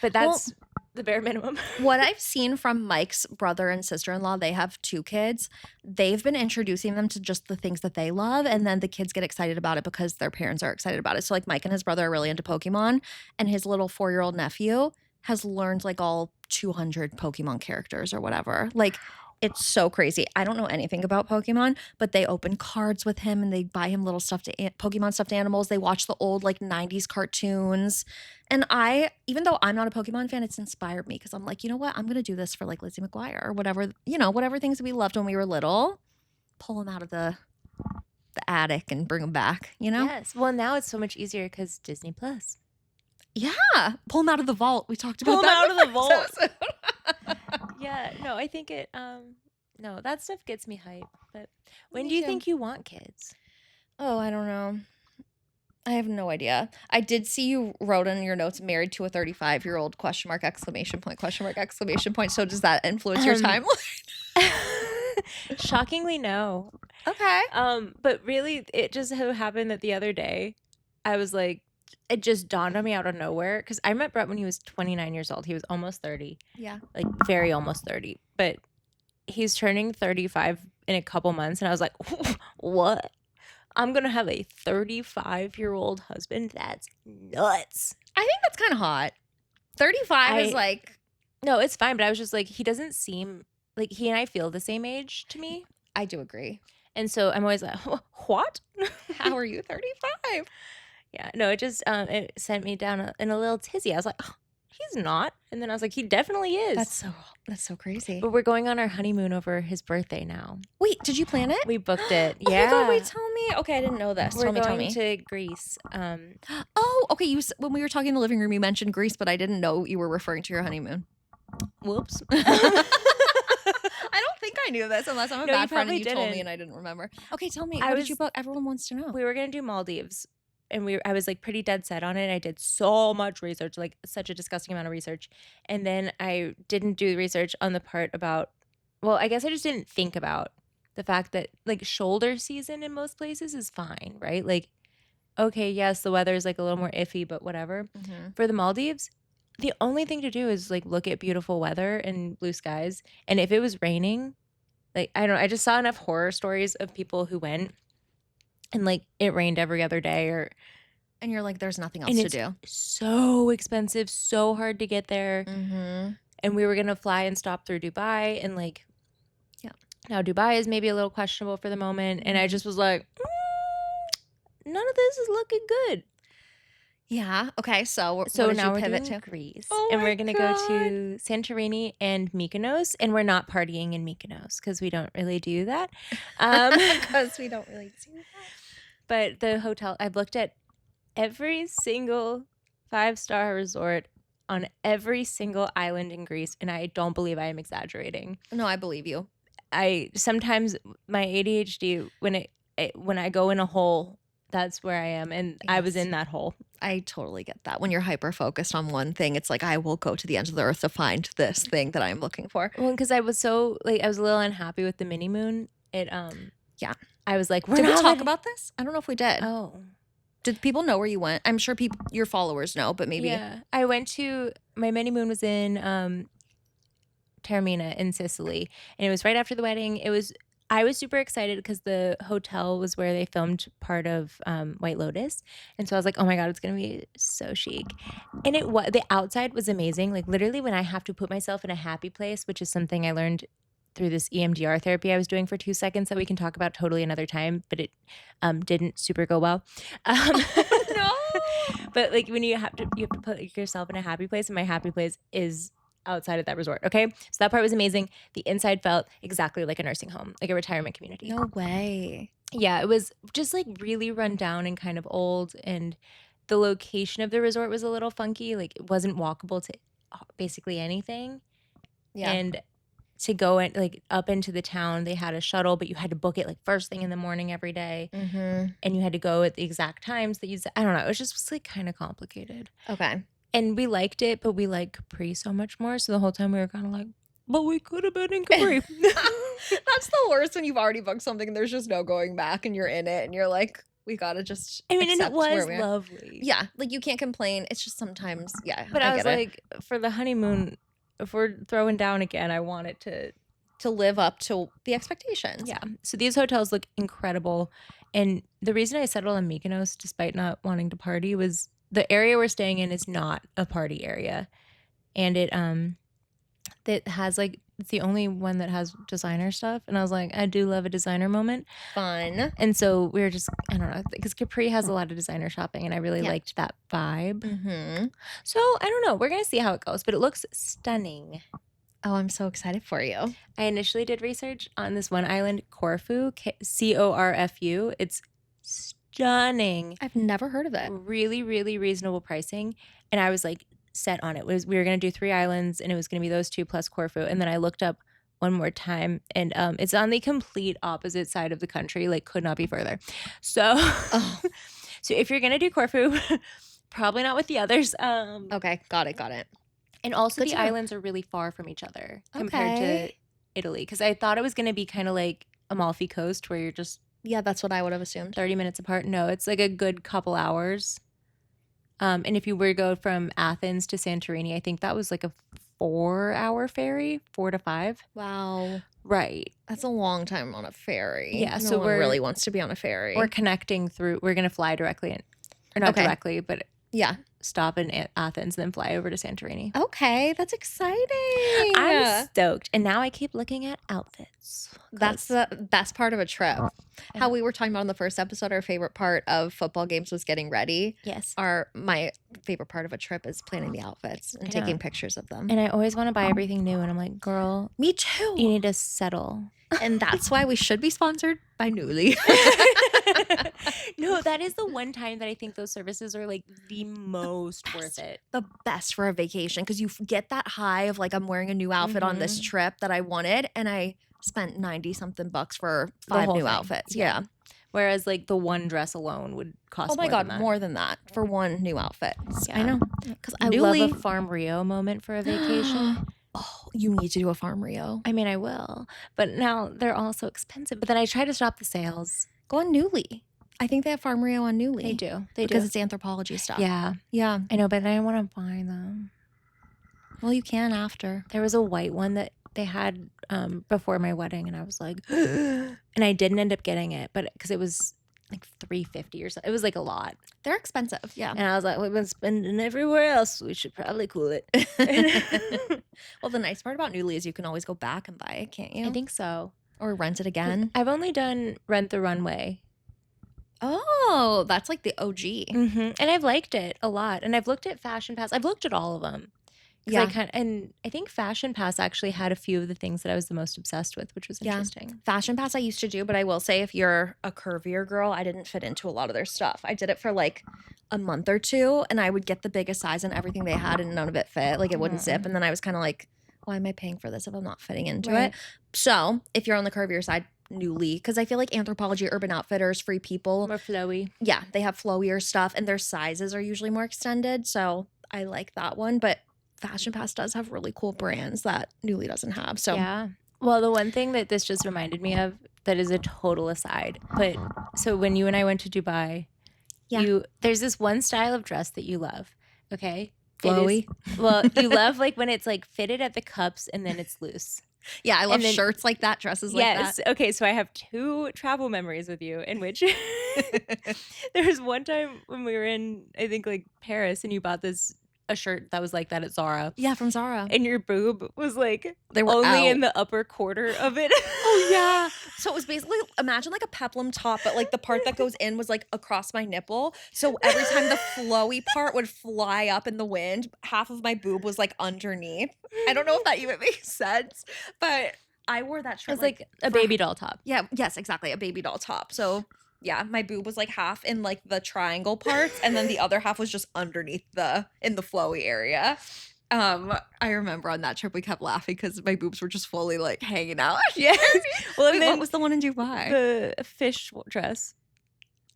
But that's the bare minimum. What I've seen from Mike's brother and sister-in-law, they have 2 kids. They've been introducing them to just the things that they love, and then the kids get excited about it because their parents are excited about it. So like Mike and his brother are really into Pokemon, and his little 4-year-old nephew has learned like all 200 Pokemon characters or whatever. Like, it's so crazy. I don't know anything about Pokemon, but they open cards with him and they buy him little Pokemon stuffed animals. They watch the old like 90s cartoons. And even though I'm not a Pokemon fan, it's inspired me because I'm like, you know what? I'm going to do this for like Lizzie McGuire or whatever, whatever things that we loved when we were little. Pull them out of the attic and bring them back, Yes. Well, now it's so much easier because Disney Plus. Yeah. Pull them out of the vault. We talked about Pull 'em that. out in of the first vault. episode. Yeah, no, I think it no, that stuff gets me hype. But when Me do you too. think you want kids? Oh, I don't know. I have no idea. I did see you wrote in your notes married to a 35-year-old question mark exclamation point question mark exclamation point. So does that influence your timeline? Shockingly, no. Okay. But really, it just so happened that the other day, I was like, it just dawned on me out of nowhere because I met Brett when he was 29 years old. He was almost 30, Yeah. like very almost 30. But he's turning 35 in a couple months, and I was like, what? I'm gonna have a 35-year-old husband? That's nuts. I think that's kind of hot. 35 is like, No, it's fine, but I was just like, he doesn't seem like he and I feel the same age to me. I do agree. And so I'm always like, what? How are you 35? Yeah, no, it just it sent me down in a little tizzy. I was like, oh, he's not. And then I was like, he definitely is. That's so crazy. But we're going on our honeymoon over his birthday now. Wait, did you plan it? We booked it. Oh Yeah. my God, wait, tell me. Okay, I didn't know this. We're Tell going me. to Greece. Oh, okay. When we were talking in the living room, you mentioned Greece, but I didn't know you were referring to your honeymoon. Whoops. I don't think I knew this unless I'm a No, you bad friend and probably you told me didn't. and I didn't remember. Okay, tell me. I What did you was- book? Everyone wants to know. We were gonna do Maldives, and I was like pretty dead set on it. I did so much research, like such a disgusting amount of research, and then I didn't do the research on the part about. Well, I guess I just didn't think about the fact that like shoulder season in most places is fine, right? Like, okay, yes, the weather is like a little more iffy, but whatever. Mhm. For the Maldives, the only thing to do is like look at beautiful weather and blue skies, and if it was raining. Like, I don't know, I just saw enough horror stories of people who went and like it rained every other day And you're like, there's nothing else and to it's do. so expensive, so hard to get there. Mm-hmm. And we were going to fly and stop through Dubai and like, Yeah. Now Dubai is maybe a little questionable for the moment. And I just was like, none of this is looking good. Yeah. Okay. So what So did now you we're pivot doing to? Greece, Oh and my we're gonna go to Santorini and Mykonos, and we're not partying in Mykonos because we don't really do that. Because we don't really do that. But the hotel, I've looked at every single 5-star resort on every single island in Greece, and I don't believe I am exaggerating. No, I believe you. I sometimes my ADHD when I go in a hole, that's where I am, and I was Yes. in that hole. I totally get that. When you're hyper focused on one thing, it's like I will go to the ends of the earth to find this thing that I'm looking for. Well, because I was so like I was a little unhappy with the mini moon. It Yeah. I was like, Did we talk about this? I don't know if we did. Oh, Did people know where you went? I'm sure your followers know, but maybe. yeah. I went to my mini moon was in Taormina in Sicily, and it was right after the wedding. I was super excited because the hotel was where they filmed part of White Lotus, and so I was like, oh my God, it's gonna be so chic. And the outside was amazing. Like literally, when I have to put myself in a happy place, which is something I learned through this EMDR therapy I was doing for 2 seconds that we can talk about totally another time, but it didn't super go well. No. But like when you have to put yourself in a happy place, and my happy place is outside of that resort. Okay, so that part was amazing. The inside felt exactly like a nursing home, like a retirement community. No way. Yeah, it was just like really run down and kind of old, and the location of the resort was a little funky. Like it wasn't walkable to basically anything. Yeah. And to go in, like up into the town, they had a shuttle, but you had to book it like first thing in the morning every day, Mm-hmm. and you had to go at the exact times that I don't know. It was just like kind of complicated. Okay. And we liked it, but we like Capri so much more. So the whole time we were kind of like, but we could have been in Capri. That's the worst when you've already booked something and there's just no going back and you're in it and you're like, we gotta just. I mean, and it accept where was we are. lovely. Yeah, like you can't complain. It's just sometimes, yeah. But I was get it. like, for the honeymoon, if we're throwing down again, I want it to live up to the expectations. Yeah. So these hotels look incredible. And the reason I settled on Mykonos, despite not wanting to party, was the area we're staying in is not a party area. And it has like, it's the only one that has designer stuff. And I was like, I do love a designer moment. Fun. And so we were just, I don't know, because Capri has a lot of designer shopping, and I really liked that vibe. Mm-hmm. So I don't know. We're going to see how it goes, but it looks stunning. Oh, I'm so excited for you. I initially did research on this one island, Corfu, Corfu. It's stunning. I've never heard of it. Really, really reasonable pricing. And I was like set on it. We were going to do 3 islands and it was going to be those 2 plus Corfu. And then I looked up one more time and it's on the complete opposite side of the country, like could not be further. So, so if you're going to do Corfu, probably not with the others. Okay, got it. And also Good the to know. islands are really far from each other compared to Okay. Italy. Because I thought it was going to be kind of like Amalfi Coast where you're just Yeah, that's what I would have assumed. 30 minutes apart. No, it's like a good couple hours. And if you were to go from Athens to Santorini, I think that was like a 4-hour ferry, 4 to 5. Wow. Right. That's a long time on a ferry. Yeah, No so one we're- really wants to be on a ferry. We're connecting through, we're going to fly directly in, or not Okay. directly, but yeah. stop in Athens and then fly over to Santorini. Okay, that's exciting. I'm stoked. And now I keep looking at outfits. That's the best part of a trip. How we were talking about in the first episode, our favorite part of football games was getting ready. Yes. My favorite part of a trip is planning the outfits and I know. taking pictures of them. And I always want to buy everything new. And I'm like, girl, Me too. you need to settle. And that's why we should be sponsored by Newly. No, that is the one time that I think those services are like the most worth it. The best for a vacation because you get that high of like, I'm wearing a new outfit on this trip that I wanted, and I spent 90 something bucks for 5 whole new thing. outfits. Yeah. Yeah. Whereas like the one dress alone would cost Oh my more God, than that. more than that for one new outfit. Yeah. I know. Because I Newly, love a Farm Rio moment for a vacation. Oh, you need to do a Farm Rio. I mean, I will. But now they're all so expensive. But then I try to stop the sales. Go on Newly. I think they have Farm Rio on Newly. They do. They because do. it's anthropology stuff. Yeah. Yeah. I know, but I don't want to buy them. Well, you can after. There was a white one that they had before my wedding, and I was like, and I didn't end up getting it, but because it was like $350 or something. It was like a lot. They're expensive. Yeah. And I was like, we've been spending everywhere else. We should probably cool it. Well, the nice part about Newly is you can always go back and buy it, can't you? I think so. Or rent it again. I've only done Rent the Runway. Oh, that's like the OG. And I've liked it a lot. And I've looked at Fashion Pass. I've looked at all of them. Yeah. And I think Fashion Pass actually had a few of the things that I was the most obsessed with, which was Yeah. interesting. Fashion Pass I used to do, but I will say if you're a curvier girl, I didn't fit into a lot of their stuff. I did it for like a month or two, and I would get the biggest size and everything they had, and none of it fit. Like it wouldn't zip. And then I was kind of like, why am I paying for this if I'm not fitting into Right. it? So if you're on the curvier side, Newly, because I feel like Anthropologie, Urban Outfitters, Free People, More flowy. yeah, they have flowier stuff, and their sizes are usually more extended. So I like that one, but Fashion Pass does have really cool brands that Newly doesn't have. So Yeah. Well, the one thing that this just reminded me of that is a total aside, but so when you and I went to Dubai, Yeah. there's this one style of dress that you love, okay? flowy. Well, you love like when it's like fitted at the cups and then it's loose. Yeah, I love And then- shirts like that, dresses like Yes. Okay, so I have 2 travel memories with you in which that. there was one time when we were in, I think like Paris, and you bought a shirt that was like that at Zara. Yeah, from Zara. And your boob was like They were only out. in the upper quarter of it. Oh yeah. So it was basically, imagine like a peplum top, but like the part that goes in was like across my nipple. So every time the flowy part would fly up in the wind, half of my boob was like underneath. I don't know if that even makes sense, but I wore that It shirt was like a baby doll top. yeah, yes, exactly, a baby doll top. So yeah, my boob was like half in like the triangle parts, and then the other half was just underneath in the flowy area. I remember on that trip we kept laughing because my boobs were just fully like hanging out. Yes. Well, Wait, and then what was the one in Dubai? the fish dress.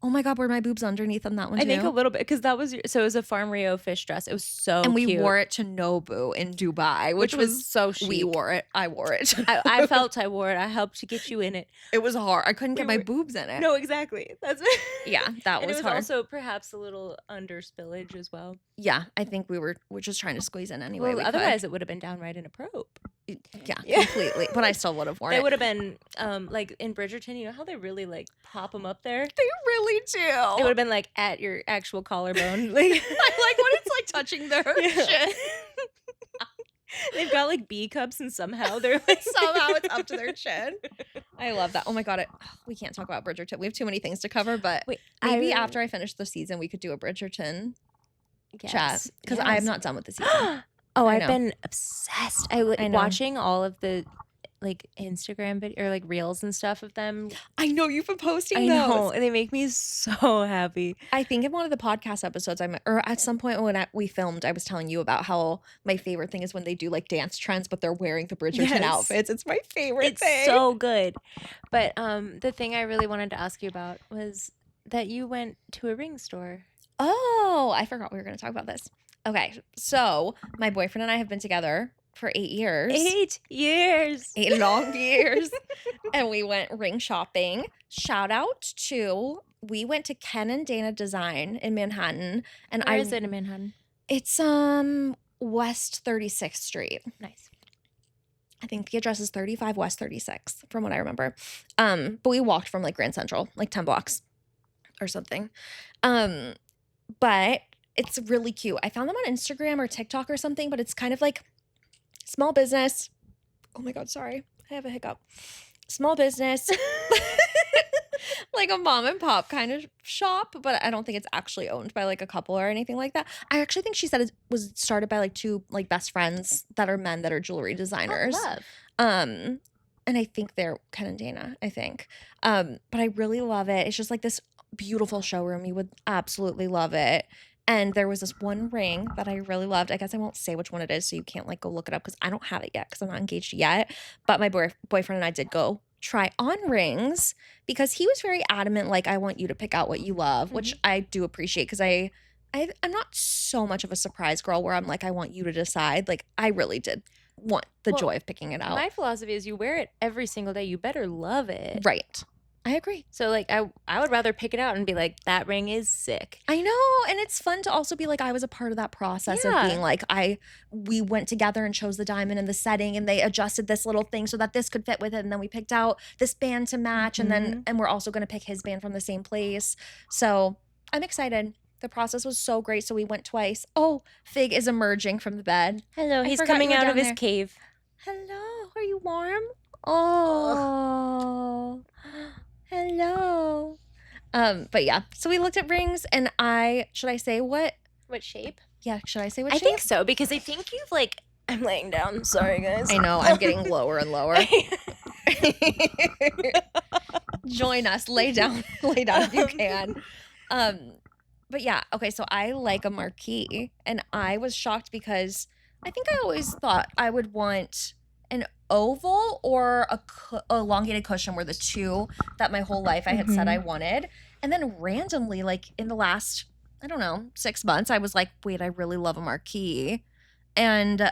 Oh my God, were my boobs underneath on that one I too? think a little bit because that was so it was a Farm Rio fish dress. It was so and we cute. wore it to Nobu in Dubai, which was so chic. we wore it. I wore it. I felt I wore it. I helped to get you in it. It was hard. I couldn't get We my were- boobs in it. No, exactly. That's Yeah, that and was it was hard. also perhaps a little under spillage as well. Yeah, I think we're just trying to squeeze in anyway. Well, we could. otherwise it would have been downright inappropriate. Yeah, Yeah. completely. But I still would have worn They it. would have been like in Bridgerton. You know how they really like pop them up there? They really do. It would have been like at your actual collarbone. Like I like when it's like touching their Yeah. chin. They've got like B cups and somehow they're like Somehow it's up to their chin. I love that. Oh my God. We can't talk about Bridgerton. We have too many things to cover, but Wait, maybe after I finish the season, we could do a Bridgerton chat. Yes, Because I am yes. not done with the season. Oh, I I've know. been obsessed. I know. Watching all of the like Instagram video or like reels and stuff of them. I know you've been posting I those. know, and they make me so happy. I think in one of the podcast episodes or at some point when we filmed, I was telling you about how my favorite thing is when they do like dance trends, but they're wearing the Bridgerton Yes. outfits. It's my favorite It's thing. so good. But the thing I really wanted to ask you about was that you went to a ring store. Oh, I forgot we were going to talk about this. Okay, so my boyfriend and I have been together for 8 years. 8 years. 8 long years. And we went ring shopping. Shout out we went to Ken and Dana Design in Manhattan. And Where is it in Manhattan? It's West 36th Street. Nice. I think the address is 35 West 36th from what I remember. But we walked from like Grand Central, like 10 blocks or something. But it's really cute. I found them on Instagram or TikTok or something, but it's kind of like small business. Oh my God, sorry. I have a hiccup. Small business. Like a mom and pop kind of shop, but I don't think it's actually owned by like a couple or anything like that. I actually think she said it was started by like 2 like best friends that are men that are jewelry designers. Oh, love. And I think they're Ken and Dana, I think. But I really love it. It's just like this beautiful showroom. You would absolutely love it. And there was this one ring that I really loved. I guess I won't say which one it is, so you can't like go look it up because I don't have it yet because I'm not engaged yet. But my boyfriend and I did go try on rings because he was very adamant, like, I want you to pick out what you love, which I do appreciate because I'm not so much of a surprise girl where I'm like, I want you to decide. Like, I really did want the joy of picking it out. My philosophy is you wear it every single day. You better love it. Right. I agree. So like I would rather pick it out and be like, that ring is sick. I know. And it's fun to also be like, I was a part of that process of being like, we went together and chose the diamond and the setting and they adjusted this little thing so that this could fit with it. And then we picked out this band to match. And we're also going to pick his band from the same place. So I'm excited. The process was so great. So we went twice. Oh, Fig is emerging from the bed. Hello. He's coming out of his cave. Hello. Are you warm? Oh. Hello. But yeah, so we looked at rings and should I say what shape? Yeah, should I say what I shape? think so, because I think you've like, I'm laying down. Sorry, guys. I know, I'm getting lower and lower. Join us. Lay down if you can. But yeah, okay, so I like a marquee and I was shocked because I think I always thought I would want an oval or a elongated cushion were the two that my whole life I had said I wanted. And then randomly, like in the last, I don't know, 6 months, I was like, wait, I really love a marquee. And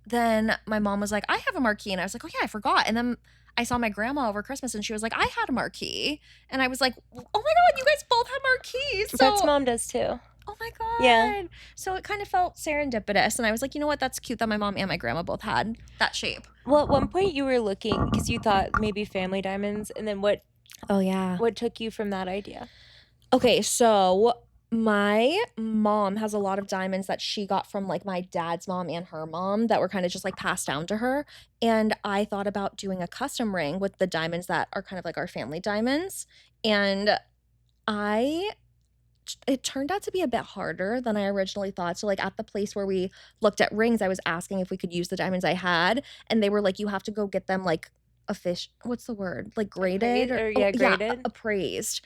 then my mom was like, I have a marquee. And I was like, oh yeah, I forgot. And then I saw my grandma over Christmas and she was like, I had a marquee. And I was like, oh my God, you guys both have marquees. So, Brett's mom does too. Oh my God. Yeah. So it kind of felt serendipitous. And I was like, you know what? That's cute that my mom and my grandma both had that shape. Well, at one point you were looking because you thought maybe family diamonds. And then what took you from that idea? Okay, so my mom has a lot of diamonds that she got from like my dad's mom and her mom that were kind of just like passed down to her. And I thought about doing a custom ring with the diamonds that are kind of like our family diamonds. And it turned out to be a bit harder than I originally thought. So like at the place where we looked at rings, I was asking if we could use the diamonds I had. And they were like, you have to go get them like what's the word? Like graded? Graded. Yeah, appraised,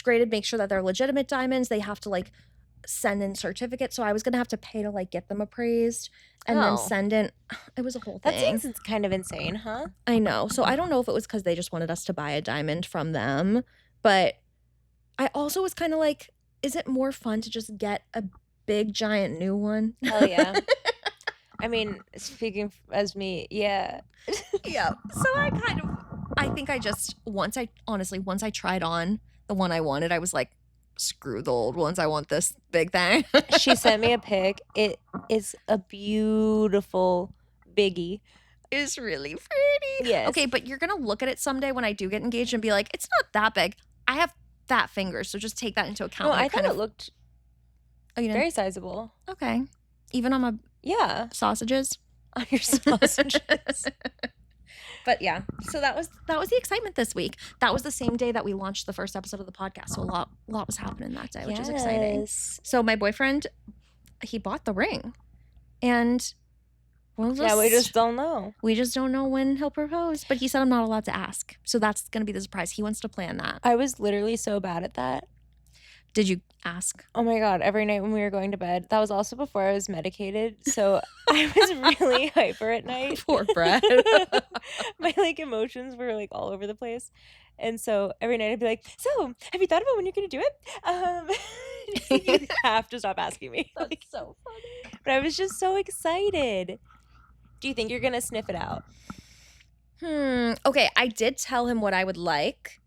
graded, make sure that they're legitimate diamonds. They have to like send in certificates. So I was going to have to pay to like get them appraised and then send in. It was a whole thing. That seems kind of insane, huh? I know. So I don't know if it was because they just wanted us to buy a diamond from them, but I also was kind of like, is it more fun to just get a big giant new one? Hell yeah. I mean, speaking as me, yeah. Yeah. So I think once I tried on the one I wanted, I was like, screw the old ones. I want this big thing. She sent me a pic. It is a beautiful biggie. It's really pretty. Yes. Okay, but you're going to look at it someday when I do get engaged and be like, it's not that big. I have fat fingers, so just take that into account. No, I thought it looked very sizable. Okay. Even on my sausages? On your sausages. But yeah, so that was the excitement this week. That was the same day that we launched the first episode of the podcast, so a lot was happening that day, which is exciting. So my boyfriend, he bought the ring, and We'll Yeah, we just don't know. We just don't know when he'll propose. But he said I'm not allowed to ask. So that's going to be the surprise. He wants to plan that. I was literally so bad at that. Did you ask? Oh my God, every night when we were going to bed. That was also before I was medicated. So I was really hyper at night. Poor Brett. My like emotions were like all over the place. And so every night I'd be like, so have you thought about when you're going to do it? You have to stop asking me. That's so funny. But I was just so excited. Do you think you're going to sniff it out? Okay, I did tell him what I would like.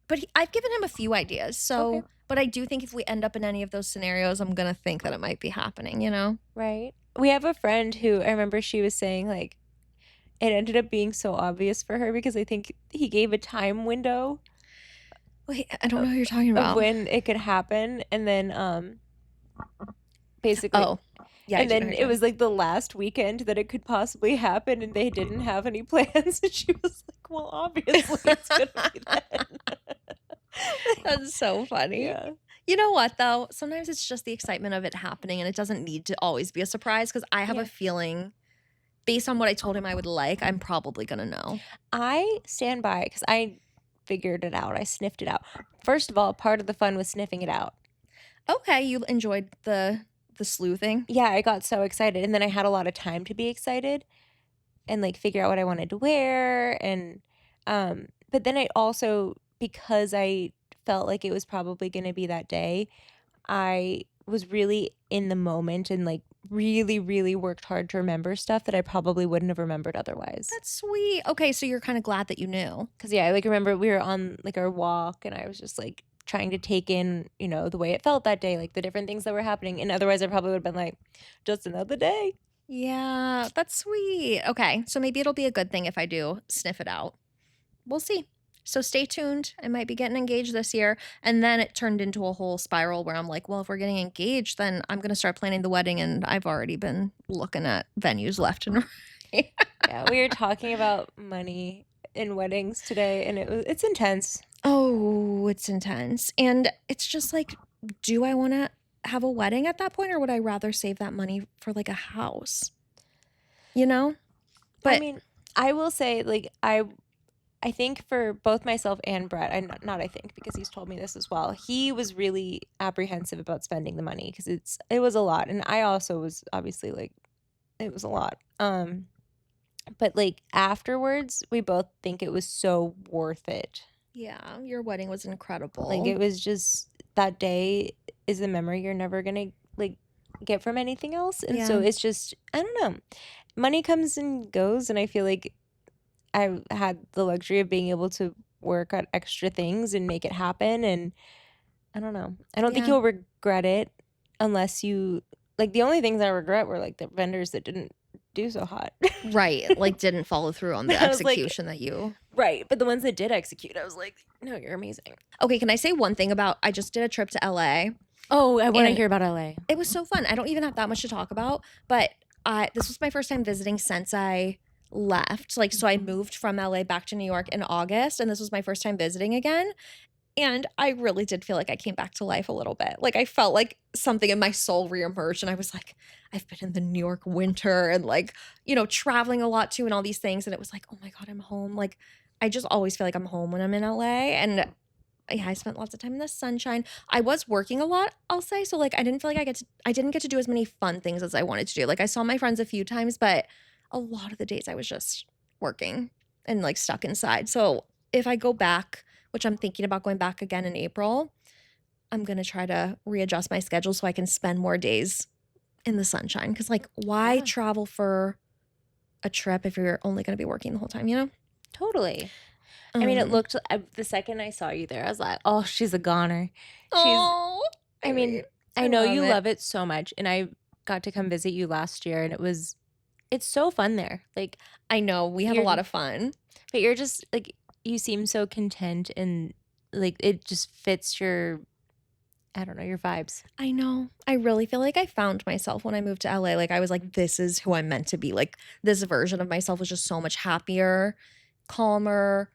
But I've given him a few ideas. So, Okay. But I do think if we end up in any of those scenarios, I'm going to think that it might be happening, you know? Right. We have a friend who I remember she was saying like it ended up being so obvious for her because I think he gave a time window. Wait, I don't know who you're talking about. Of when it could happen, and then basically yeah, and then it was like the last weekend that it could possibly happen, and they didn't have any plans, and she was like, well, obviously it's gonna be then. That's so funny. Yeah. You know what, though? Sometimes it's just the excitement of it happening, and it doesn't need to always be a surprise, because I have a feeling, based on what I told him I would like, I'm probably going to know. I stand by, because I figured it out. I sniffed it out. First of all, part of the fun was sniffing it out. Okay, you enjoyed the sleuthing? Yeah, I got so excited, and then I had a lot of time to be excited and like figure out what I wanted to wear, and but then I also, because I felt like it was probably going to be that day, I was really in the moment and like really, really worked hard to remember stuff that I probably wouldn't have remembered otherwise. That's sweet. Okay, so you're kind of glad that you knew. Because yeah, I like remember we were on like our walk, and I was just like trying to take in, you know, the way it felt that day, like the different things that were happening. And otherwise I probably would have been like, just another day. Yeah, that's sweet. Okay, so maybe it'll be a good thing if I do sniff it out. We'll see. So stay tuned. I might be getting engaged this year. And then it turned into a whole spiral where I'm like, well, if we're getting engaged, then I'm going to start planning the wedding. And I've already been looking at venues left and right. Yeah, we were talking about money in weddings today, and it's intense. Oh, it's intense. And it's just like, do I want to have a wedding at that point, or would I rather save that money for like a house? You know? But I mean, I will say, like, I think for both myself and Brett, not I think, because he's told me this as well, he was really apprehensive about spending the money because it was a lot. And I also was obviously like, it was a lot. But like afterwards, we both think it was so worth it. yeah, your wedding was incredible. Like it was just, that day is a memory you're never gonna like get from anything else. And so it's just, I don't know, money comes and goes, and I feel like I had the luxury of being able to work on extra things and make it happen. And I don't know, I don't think you'll regret it unless you, like, the only things I regret were like the vendors that didn't do so hot. Right, like didn't follow through on the execution that you... Right, but the ones that did execute, I was like, no, you're amazing. Okay, can I say one thing about, I just did a trip to LA. Oh, I want to hear about LA. It was so fun. I don't even have that much to talk about, but this was my first time visiting since I left. Like, so I moved from LA back to New York in August, and this was my first time visiting again. And I really did feel like I came back to life a little bit. Like, I felt like something in my soul reemerged, and I was like, I've been in the New York winter and like, you know, traveling a lot too and all these things. And it was like, oh my God, I'm home. Like, I just always feel like I'm home when I'm in LA. And yeah, I spent lots of time in the sunshine. I was working a lot, I'll say. So like, I didn't feel like I didn't get to do as many fun things as I wanted to do. Like, I saw my friends a few times, but a lot of the days I was just working and like stuck inside. So if I go back, which I'm thinking about going back again in April, I'm going to try to readjust my schedule so I can spend more days in the sunshine. Because like, why travel for a trip if you're only going to be working the whole time, you know? Totally. I mean, it looked, the second I saw you there, I was like, oh, she's a goner. I mean, I know you love it so much. And I got to come visit you last year, and it's so fun there. Like, I know, we have a lot of fun. But you're just like, you seem so content, and like it just fits your, I don't know, your vibes. I know. I really feel like I found myself when I moved to LA. Like, I was like, this is who I'm meant to be. Like, this version of myself was just so much happier, calmer,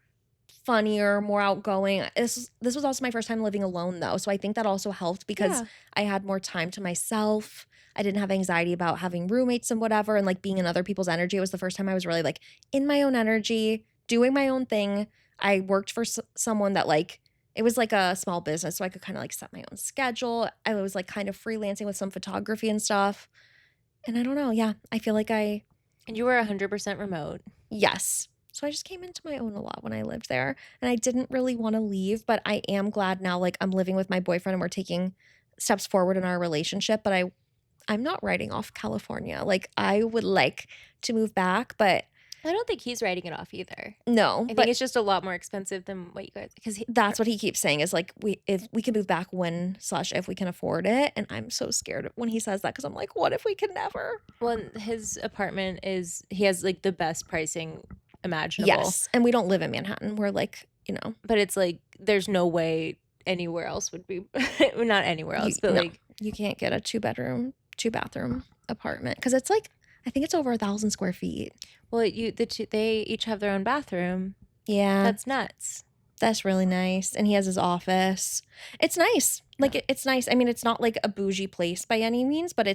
funnier, more outgoing. This was also my first time living alone though. So I think that also helped because Yeah. I had more time to myself. I didn't have anxiety about having roommates and whatever and like being in other people's energy. It was the first time I was really like in my own energy, doing my own thing. I worked for someone that like it was like a small business, so I could kind of like set my own schedule. I was like kind of freelancing with some photography and stuff. And I don't know, yeah, I feel like And you were 100% remote. yes. So I just came into my own a lot when I lived there, and I didn't really want to leave, but I am glad now like I'm living with my boyfriend and we're taking steps forward in our relationship, but I'm not writing off California. Like I would like to move back, but I don't think he's writing it off either. no, I think but it's just a lot more expensive than what you guys, because that's what he keeps saying is like if we can move back when / if we can afford it, and I'm so scared when he says that because I'm like, what if we can never? well, his apartment he has like the best pricing imaginable. Yes, and we don't live in Manhattan. We're like, you know, But it's like there's no way anywhere else would be not anywhere else, but no, like you can't get a 2-bedroom, 2-bathroom apartment because it's like I think it's over 1,000 square feet. well, they each have their own bathroom. Yeah, That's nuts. that's really nice. And he has his office. It's nice. Like it's nice. I mean, it's not like a bougie place by any means, but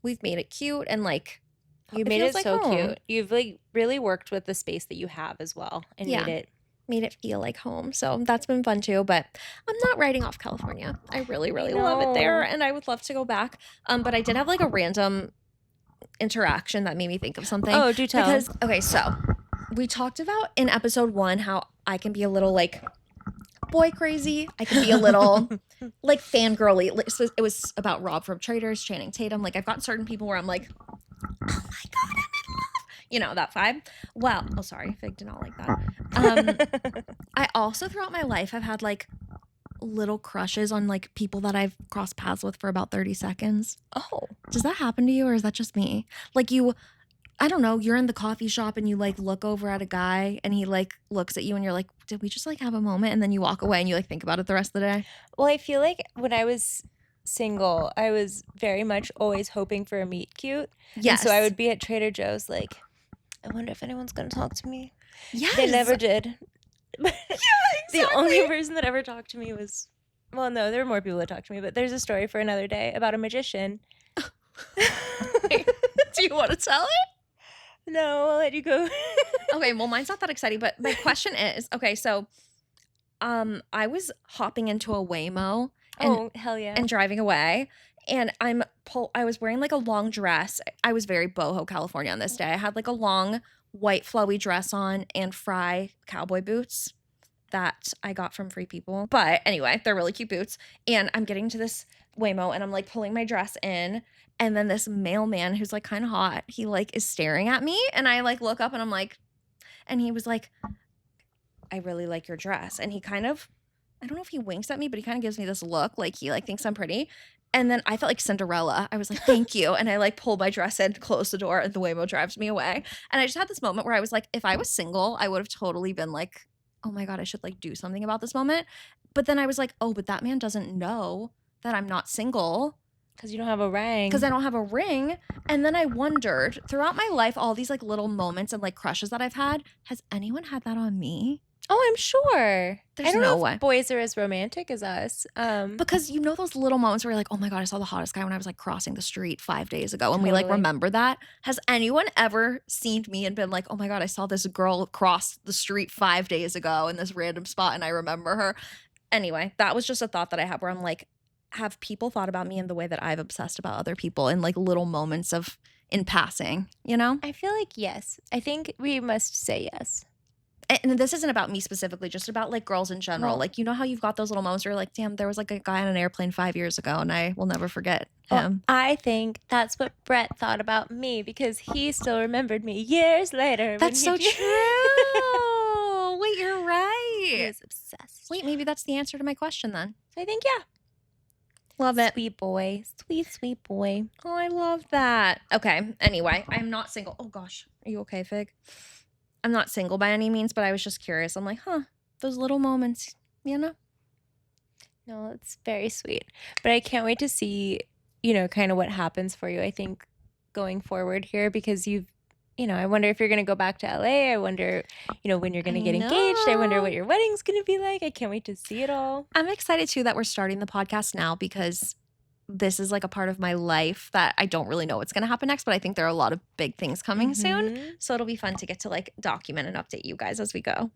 we've made it cute and like You made feels it like so home. cute. You've like really worked with the space that you have as well and Yeah. Made it feel like home. So that's been fun too. But I'm not writing off California. I really, really love it there, know. and I would love to go back. But I did have like a random interaction that made me think of something. Oh, do tell. Because okay, so we talked about in episode 1 how I can be a little like boy crazy. I can be a little like fangirly. It was about Rob from Traders, Channing Tatum. Like I've got certain people where I'm like, oh my god, I'm in love. You know, that vibe. Well, oh sorry, Fig did not like that. I also throughout my life have had like little crushes on like people that I've crossed paths with for about 30 seconds. Oh. Does that happen to you or is that just me? Like I don't know, you're in the coffee shop and you like look over at a guy and he like looks at you and you're like, did we just like have a moment? And then you walk away and you like think about it the rest of the day. Well, I feel like when I was single, I was very much always hoping for a meet cute. Yes. And so I would be at Trader Joe's like, I wonder if anyone's going to talk to me. Yes. They never did. Yeah, exactly. The only person that ever talked to me was, well, no, there were more people that talked to me, but there's a story for another day about a magician. Wait, do you want to tell it? No, I'll let you go. Okay, well, mine's not that exciting, but my question is, okay, so I was hopping into a Waymo Oh, hell yeah. and driving away, and I was wearing like a long dress. I was very boho California on this day. I had like a long white flowy dress on and Fry cowboy boots that I got from Free People. But anyway, they're really cute boots. And I'm getting to this Waymo and I'm like pulling my dress in. And then this mailman who's like kind of hot, he like is staring at me. And I like look up and I'm like, and he was like, I really like your dress. And he kind of, I don't know if he winks at me, but he kind of gives me this look like he like thinks I'm pretty. And then I felt like Cinderella. I was like, thank you. And I like pulled my dress in, closed the door, and the Waymo drives me away. And I just had this moment where I was like, if I was single, I would have totally been like, oh my God, I should like do something about this moment. But then I was like, oh, but that man doesn't know that I'm not single. Because you don't have a ring. Because I don't have a ring. And then I wondered throughout my life, all these like little moments and like crushes that I've had, has anyone had that on me? Oh, I'm sure. There's I don't no know way. if boys are as romantic as us. Because you know those little moments where you're like, oh my God, I saw the hottest guy when I was like crossing the street 5 days ago. And we like Totally. remember that. Has anyone ever seen me and been like, oh my God, I saw this girl cross the street 5 days ago in this random spot and I remember her? Anyway, that was just a thought that I had where I'm like, have people thought about me in the way that I've obsessed about other people in like little moments of in passing, you know? I feel like yes. I think we must say yes. And this isn't about me specifically, just about like girls in general. Well- like, you know how you've got those little moments where you're like, damn, there was like a guy on an airplane 5 years ago and I will never forget Well, him. I think that's what Brett thought about me because he still remembered me years later. That's so when he true. Wait, you're He right. was obsessed. Wait, maybe that's the answer to my question then. So I think yeah. Love it. Sweet boy. Sweet, sweet boy. Oh, I love that. Okay. Anyway, I'm not single. Oh gosh. Are you okay, Fig? I'm not single by any means, but I was just curious. I'm like, huh, those little moments, you know? No, it's very sweet. But I can't wait to see, kind of what happens for you, I think, going forward here because you've I wonder if you're going to go back to LA. I wonder, when you're going to I get engaged. I wonder know. what your wedding's going to be like. I can't wait to see it all. I'm excited too that we're starting the podcast now because this is like a part of my life that I don't really know what's going to happen next, but I think there are a lot of big things coming soon. Mhm. So it'll be fun to get to like document and update you guys as we go.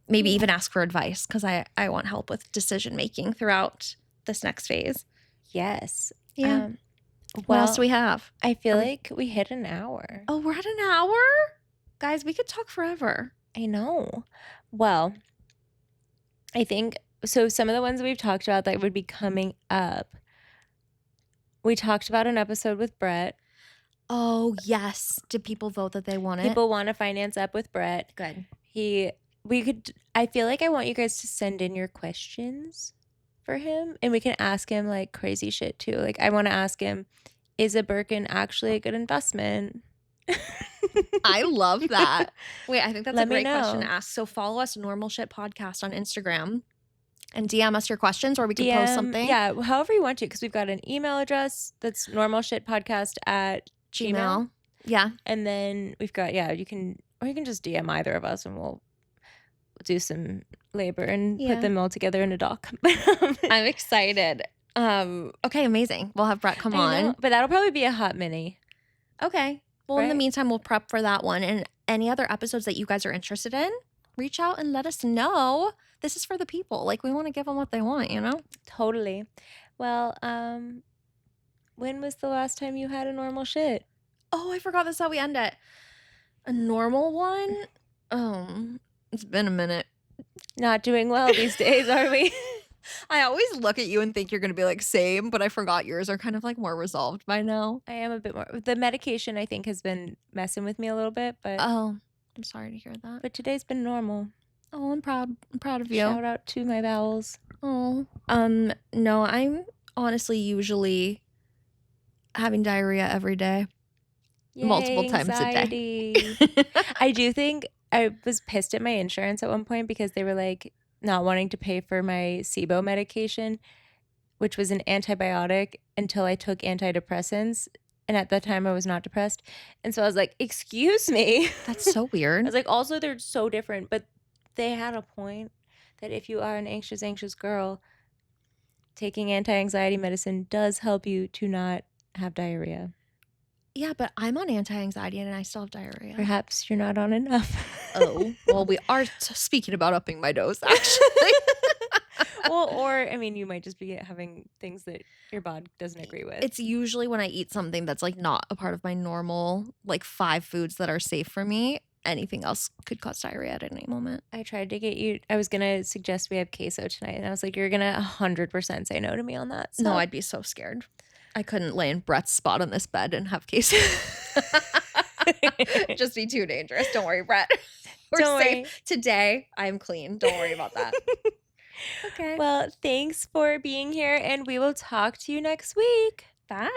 Maybe even ask for advice because I want help with decision making throughout this next phase. Yes. Yeah. What else do we have? I feel like we hit an hour. Oh, we're at an hour? Guys, we could talk forever. I know. Well, I think so. Some of the ones we've talked about that would be coming up. We talked about an episode with Brett. Oh, yes. Did people vote that they want it? People want to finance up with Brett. Good. I feel like I want you guys to send in your questions for him, and we can ask him like crazy shit too. Like I want to ask him, is a Birkin actually a good investment? I love that. Wait, I think that's Let a me great question know. to ask. So follow us, Normal Shit Podcast on Instagram, and DM us your questions, or we can post something. Yeah, however you want to, because we've got an email address that's normalshitpodcast@gmail. Yeah. And then we've got, you can just DM either of us and we'll do some labor and put them all together in a doc. I'm excited. Okay, amazing. We'll have Brett come on. But that'll probably be a hot mini. Okay. Well, in the Right? meantime, we'll prep for that one. And any other episodes that you guys are interested in, reach out and let us know. This is for the people. Like, we want to give them what they want, you know? Totally. Well, when was the last time you had a normal shit? Oh, I forgot that's how we end it. A normal one? It's been a minute. Not doing well these days, are we? I always look at you and think you're going to be like, same, but I forgot yours are kind of like more resolved by now. I am a bit more. The medication, I think, has been messing with me a little bit, but Oh, I'm sorry to hear that. but today's been normal. Oh, I'm proud. I'm proud of you. Shout out to my bowels. Oh, no, I'm honestly usually having diarrhea every day. Multiple times a day. I do think I was pissed at my insurance at one point because they were like not wanting to pay for my SIBO medication, which was an antibiotic, until I took antidepressants. And at that time I was not depressed. And so I was like, excuse me. That's so I weird. was like, also they're so different, but they had a point that if you are an anxious girl, taking anti-anxiety medicine does help you to not have diarrhea. Yeah, but I'm on anti-anxiety and I still have diarrhea. Perhaps you're not on enough. Oh, well, we are speaking about upping my dose, actually. Well, or, I mean, you might just be having things that your body doesn't agree with. It's usually when I eat something that's like not a part of my normal, like 5 foods that are safe for me. Anything else could cause diarrhea at any moment. I tried to get you, I was going to suggest we have queso tonight. And I was like, you're going to 100% say no to me on that. So. No, I'd be so scared. I couldn't lay in Brett's spot on this bed and have queso. Just be too dangerous. Don't worry, Brett. We're safe. Today, I'm clean. Don't worry about that. Okay. Well, thanks for being here, and we will talk to you next week. Bye.